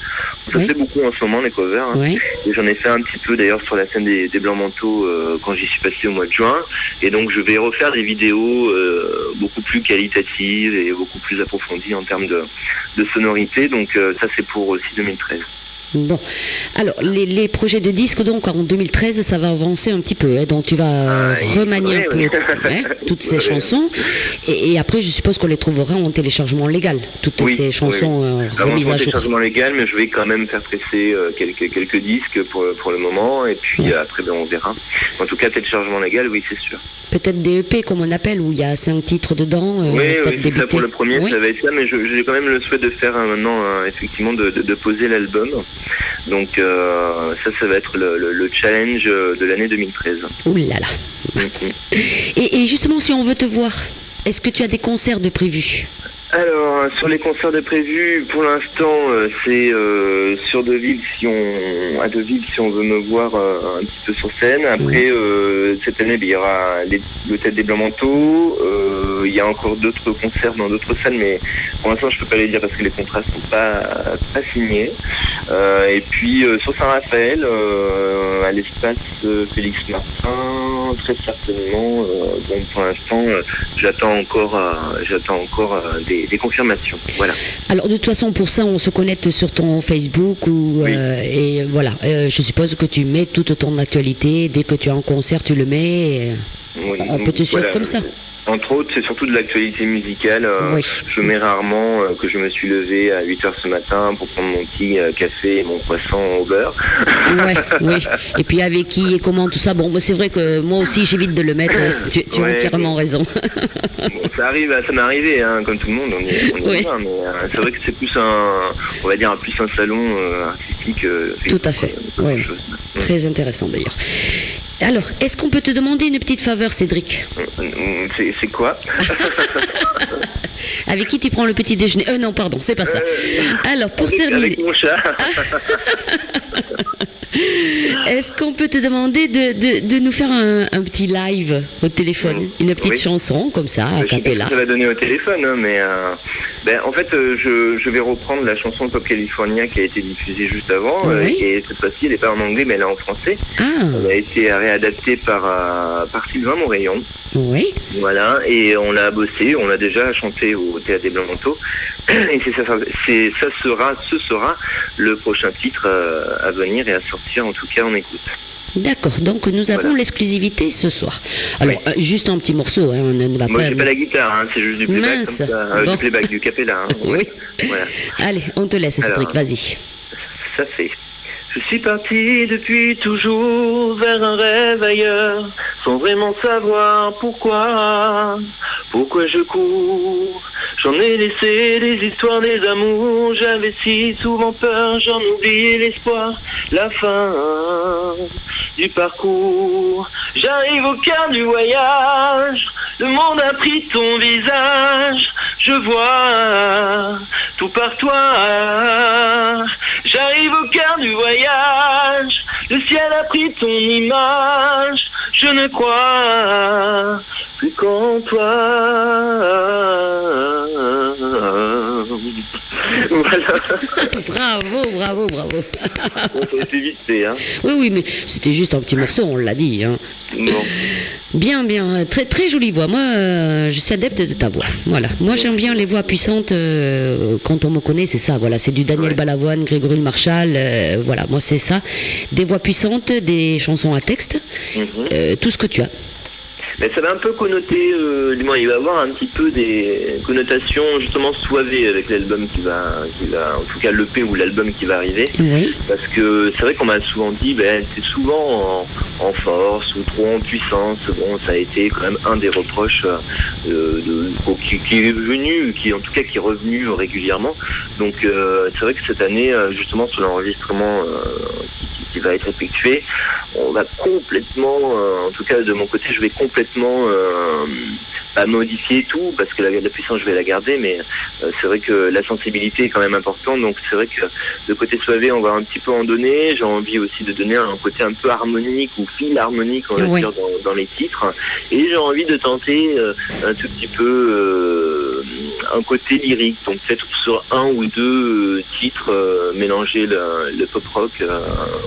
Ça se fait beaucoup en ce moment, les covers. Hein. Oui. Et j'en ai fait un petit peu d'ailleurs sur la scène des Blancs-Manteaux quand j'y suis passé au mois de juin. Et donc je vais refaire des vidéos beaucoup plus qualitatives et beaucoup plus approfondies en termes de sonorité. Donc ça c'est pour aussi 2013. Bon, alors les projets de disques, donc en 2013, ça va avancer un petit peu, hein, donc tu vas remanier un peu toutes ces chansons, et après je suppose qu'on les trouvera en téléchargement légal, toutes ces chansons remises à jour. Téléchargement légal, mais je vais quand même faire presser quelques disques pour le moment, et puis après on verra. En tout cas, téléchargement légal, oui, c'est sûr. Peut-être des EP comme on appelle, où il y a 5 titres dedans. Oui, c'est ça pour le premier, ça va être ça, mais j'ai quand même le souhait de faire maintenant, effectivement, de poser l'album. Donc ça va être le challenge de l'année 2013. Ouh là là. Et justement, si on veut te voir, est-ce que tu as des concerts de prévus? Alors, sur les concerts de prévus, pour l'instant, c'est sur Deauville, à Deauville, si on veut me voir un petit peu sur scène. Après, cette année, il y aura le Théâtre des Blancs-Manteaux. Il y a encore d'autres concerts dans d'autres salles, mais pour l'instant, je peux pas les dire parce que les contrats sont pas signés. Et puis, sur Saint-Raphaël, à l'espace Félix Martin, très certainement. Bon, pour l'instant, j'attends encore des confirmations. Voilà. Alors de toute façon, pour ça, on se connecte sur ton Facebook et voilà. Je suppose que tu mets toute ton actualité. Dès que tu as un concert, tu le mets. On peut te suivre comme ça. Entre autres, c'est surtout de l'actualité musicale. Je mets rarement que je me suis levé à 8h ce matin pour prendre mon petit café et mon poisson au beurre. Oui. Et puis avec qui et comment, tout ça. Bon, c'est vrai que moi aussi, j'évite de le mettre. Tu as entièrement raison. Bon, ça m'est arrivé, hein, comme tout le monde. On y va, mais c'est vrai que c'est plus on va dire, plus un salon artistique. Tout à fait. Très intéressant d'ailleurs. Alors, est-ce qu'on peut te demander une petite faveur, Cédric? C'est quoi? Avec qui tu prends le petit déjeuner? Non, pardon, c'est pas ça. Alors, pour terminer... Avec mon chat. Est-ce qu'on peut te demander de nous faire un petit live au téléphone? Une petite chanson, comme ça, à cappella. Ça va donner au téléphone, hein, mais En fait, je vais reprendre la chanson Pop California qui a été diffusée juste avant. Oui. Et cette fois-ci, elle n'est pas en anglais, mais elle est en français. Ah, Elle a été réadaptée par Sylvain Mouraillon. oui. Voilà, et on l'a bossé, on l'a déjà chanté au Théâtre des Blancs-Manteaux. Et ce sera le prochain titre à venir et à sortir, en tout cas en écoute. D'accord, donc nous avons Voilà. l'exclusivité ce soir. Alors, juste un petit morceau, hein, on ne va Moi, pas... j'ai pas la guitare, hein, c'est juste du playback, Mince. comme ça. Bon. Du playback, du capella. Hein. Oui. Voilà. Allez, on te laisse, Cédric, Alors, vas-y. Ça fait. Je suis parti depuis toujours vers un rêve ailleurs, sans vraiment savoir pourquoi je cours. J'en ai laissé des histoires, des amours, j'avais si souvent peur, j'en oubliais l'espoir, la fin du parcours. J'arrive au cœur du voyage, le monde a pris ton visage, je vois tout par toi. J'arrive au cœur du voyage, le ciel a pris ton image, je ne crois plus qu'en toi. Voilà. Bravo. Bon, ça a été vite fait, hein. Oui, mais c'était juste un petit morceau, on l'a dit. Hein. Bon. Bien, très, très jolie voix. Moi, je suis adepte de ta voix. Voilà. Moi, j'aime bien les voix puissantes. Quand on me connaît, c'est ça. Voilà, c'est du Daniel Balavoine, Grégory Le Marchal. Voilà, moi, c'est ça. Des voix puissantes, des chansons à texte, tout ce que tu as. Mais ça va un peu connoter, du moins il va avoir un petit peu des connotations justement soivées avec l'album qui va, en tout cas l'EP ou l'album qui va arriver. Oui. Parce que c'est vrai qu'on m'a souvent dit, c'est souvent en force ou trop en puissance. Bon, ça a été quand même un des reproches qui est venu, qui en tout cas qui est revenu régulièrement. Donc c'est vrai que cette année, justement sur l'enregistrement qui va être effectué, on va complètement, en tout cas de mon côté, je vais complètement pas modifier tout, parce que la puissance je vais la garder, mais c'est vrai que la sensibilité est quand même importante, donc c'est vrai que le côté soivé on va un petit peu en donner. J'ai envie aussi de donner un côté un peu harmonique ou fil harmonique on va dire dans les titres, et j'ai envie de tenter un tout petit peu un côté lyrique, donc peut-être sur un ou deux titres mélanger le pop rock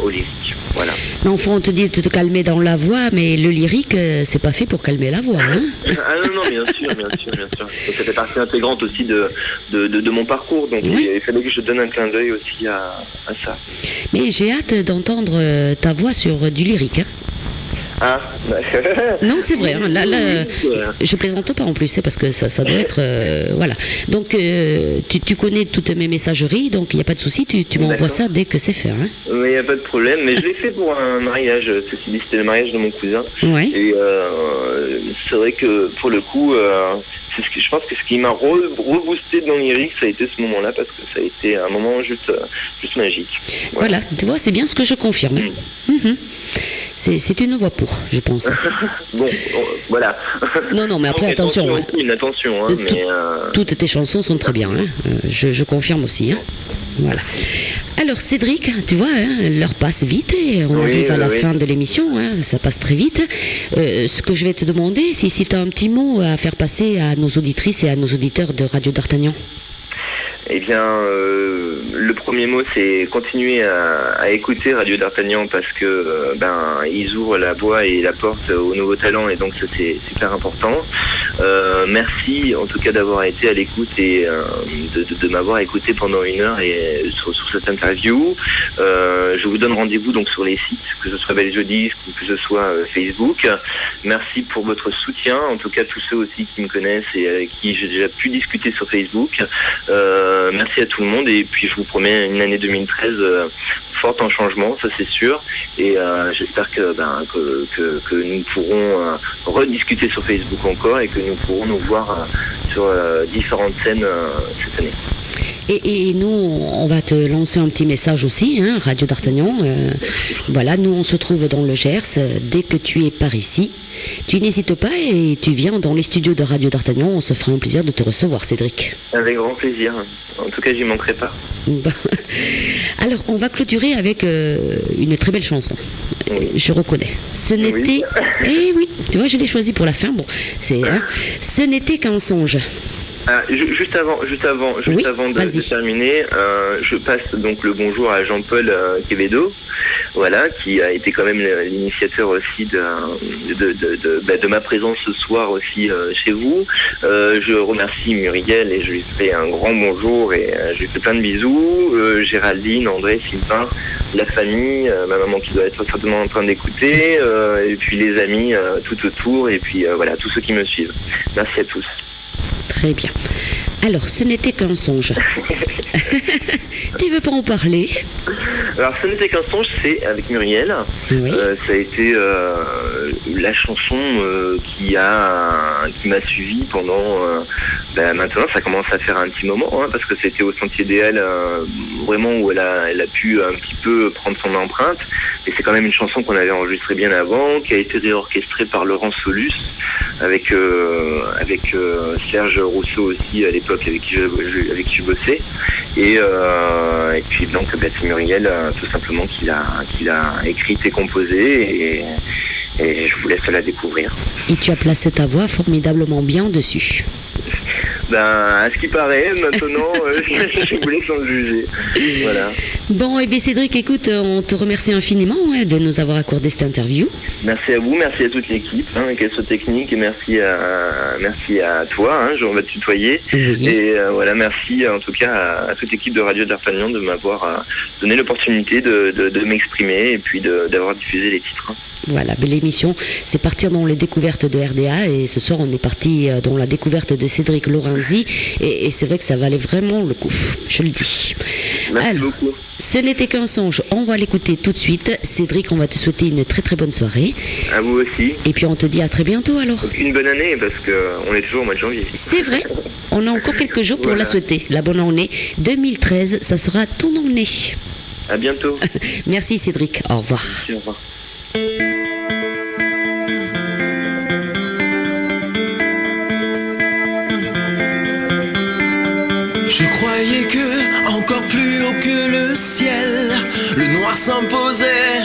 au lyrique. Voilà. Mais enfin, on te dit de te calmer dans la voix, mais le lyrique, c'est pas fait pour calmer la voix. Hein. Ah non, bien sûr. Ça fait partie intégrante aussi de mon parcours, donc il fallait que je donne un clin d'œil aussi à ça. Mais j'ai hâte d'entendre ta voix sur du lyrique. Hein. Ah. Non, c'est vrai. Hein. Là, je plaisante pas en plus, c'est parce que ça doit être voilà. Donc tu connais toutes mes messageries, donc il n'y a pas de souci. Tu m'envoies ça dès que c'est fait. Hein. Mais il n'y a pas de problème. Mais je l'ai fait pour un mariage. Ceci dit, c'était le mariage de mon cousin. Ouais. Et c'est vrai que pour le coup, je pense que ce qui m'a reboosté dans lyrique, ça a été ce moment-là, parce que ça a été un moment juste magique. Voilà. Tu vois, c'est bien ce que je confirme. C'est une voix pour, je pense. Bon, voilà. Non, mais après, attention. Hein. Une attention, hein, mais toutes tes chansons sont très bien. Hein. Je confirme aussi. Hein. Voilà. Alors, Cédric, tu vois, hein, l'heure passe vite et on arrive à la fin de l'émission. Hein, ça passe très vite. Ce que je vais te demander, c'est si tu as un petit mot à faire passer à nos auditrices et à nos auditeurs de Radio d'Artagnan. Eh bien, le premier mot, c'est continuer à écouter Radio d'Artagnan, parce que ils ouvrent la voie et la porte aux nouveaux talents, et donc ça c'est super important. Merci en tout cas d'avoir été à l'écoute et de m'avoir écouté pendant 1 heure et sur cette interview. Je vous donne rendez-vous donc sur les sites, que ce soit Belgiodisc ou que ce soit Facebook. Merci pour votre soutien, en tout cas tous ceux aussi qui me connaissent et avec qui j'ai déjà pu discuter sur Facebook. Merci à tout le monde, et puis je vous promets une année 2013 forte en changement, ça c'est sûr, et j'espère que nous pourrons rediscuter sur Facebook encore, et que nous pourrons nous voir sur différentes scènes cette année. Et nous, on va te lancer un petit message aussi, hein, Radio d'Artagnan. Voilà, nous on se trouve dans le Gers. Dès que tu es par ici, tu n'hésites pas et tu viens dans les studios de Radio d'Artagnan. On se fera un plaisir de te recevoir, Cédric. Avec grand plaisir. En tout cas, j'y manquerai pas. Alors, on va clôturer avec une très belle chanson. Je reconnais. Ce n'était... Eh oui, tu vois, je l'ai choisi pour la fin. Bon, c'est... Hein, ce n'était qu'un songe. Oui, avant vas-y. de terminer, je passe donc le bonjour à Jean-Paul Quevedo, voilà, qui a été quand même l'initiateur aussi de ma présence ce soir aussi chez vous. Je remercie Muriel et je lui fais un grand bonjour et je lui fais plein de bisous. Géraldine, André, Sylvain, la famille, ma maman qui doit être certainement en train d'écouter, et puis les amis tout autour, et puis voilà, tous ceux qui me suivent. Merci à tous. Très bien. Alors, ce n'était qu'un songe. Tu veux pas en parler? Alors, ce n'était qu'un songe, c'est avec Muriel. Oui. Ça a été la chanson qui m'a suivi pendant... maintenant, ça commence à faire un petit moment, hein, parce que c'était au Sentier DL, vraiment où elle a pu un petit peu prendre son empreinte. Et c'est quand même une chanson qu'on avait enregistrée bien avant, qui a été réorchestrée par Laurent Solus, avec Serge Rousseau aussi à l'époque avec qui je bossais. Et puis donc c'est Muriel tout simplement qui l'a écrite et composée, et je vous laisse la découvrir. Et tu as placé ta voix formidablement bien dessus. À ce qui paraît, maintenant, je vous laisse en juger. Voilà. Bon, et bien Cédric, écoute, on te remercie infiniment de nous avoir accordé cette interview. Merci à vous, merci à toute l'équipe, qu'elle soit technique, et merci à toi, on va te tutoyer. Oui. Et voilà, merci en tout cas à toute l'équipe de Radio d'Arfagnan de m'avoir donné l'opportunité de m'exprimer et puis d'avoir diffusé les titres. Voilà, mais l'émission, c'est partir dans les découvertes de RDA, et ce soir on est parti dans la découverte de Cédric Lorenzi, et c'est vrai que ça valait vraiment le coup, je le dis. Merci Alors, beaucoup. ce n'était qu'un songe, on va l'écouter tout de suite. Cédric, on va te souhaiter une très très bonne soirée. À vous aussi. Et puis on te dit à très bientôt alors. Une bonne année, parce qu'on est toujours au mois de janvier. C'est vrai, on a encore quelques jours pour Voilà. la souhaiter. La bonne année 2013, ça sera ton année. À bientôt. Merci Cédric, au revoir. Merci, au revoir. Je croyais que, encore plus haut que le ciel, le noir s'imposait,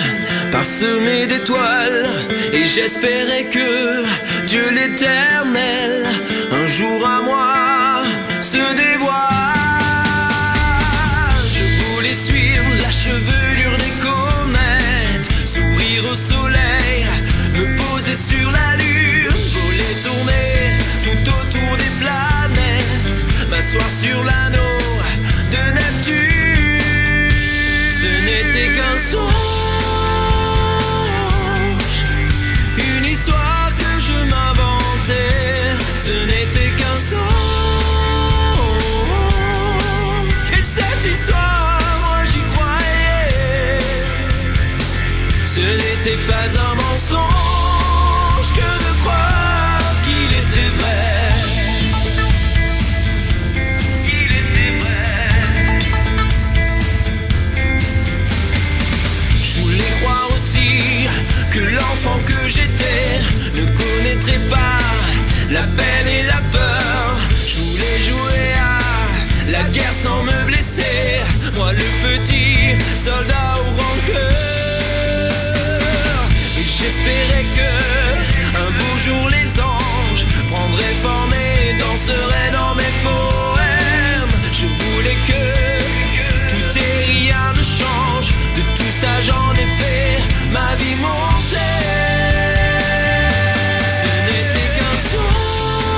parsemé d'étoiles. Et j'espérais que Dieu l'éternel, un jour à moi, se dévoile. Je voulais suivre la chevelure des comètes, sourire au soleil, me poser sur la lune, voler, tourner tout autour des planètes, m'asseoir sur l'anneau de Neptune. Ce n'était qu'un songe, une histoire que je m'inventais. Ce n'était qu'un songe, et cette histoire, moi j'y croyais. Ce n'était pas un mensonge que de croire qu'il était vrai. Je voulais croire aussi que l'enfant que j'étais ne connaîtrait pas la peine et la peur. Je voulais jouer à la guerre sans me blesser, moi le petit soldat au grand cœur. Et j'espérais que un beau jour les anges prendraient forme et danseraient dans mes poèmes. Je voulais que tout et rien ne change, de tout ça j'en ai fait ma vie montée. Ce n'était qu'un songe,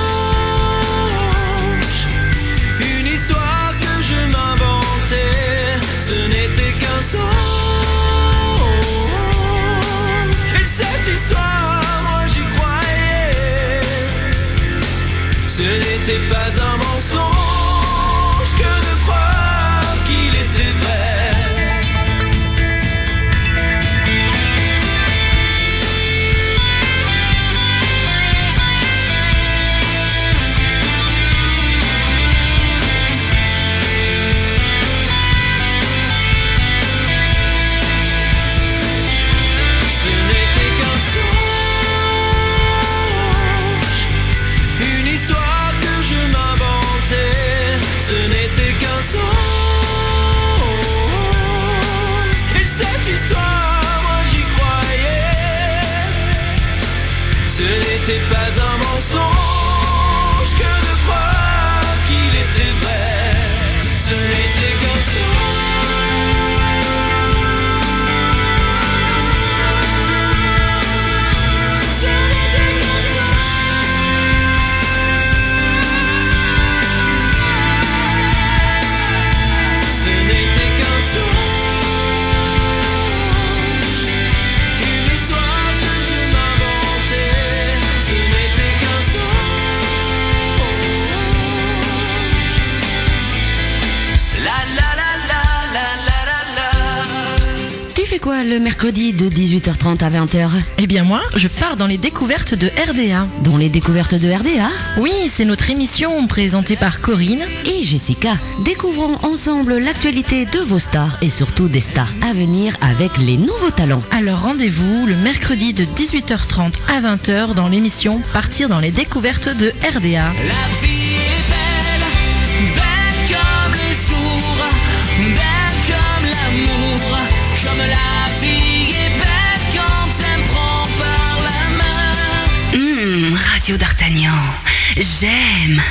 fais quoi le mercredi de 18h30 à 20h? Eh bien moi, je pars dans les découvertes de RDA. Dans les découvertes de RDA Oui, c'est notre émission présentée par Corinne. et Jessica. Découvrons ensemble l'actualité de vos stars et surtout des stars à venir avec les nouveaux talents. Alors rendez-vous le mercredi de 18h30 à 20h dans l'émission Partir dans les découvertes de RDA. La vie est belle, belle comme le jour, belle comme l'amour, comme la vie est belle quand elle me prend par la main. Radio d'Artagnan, j'aime.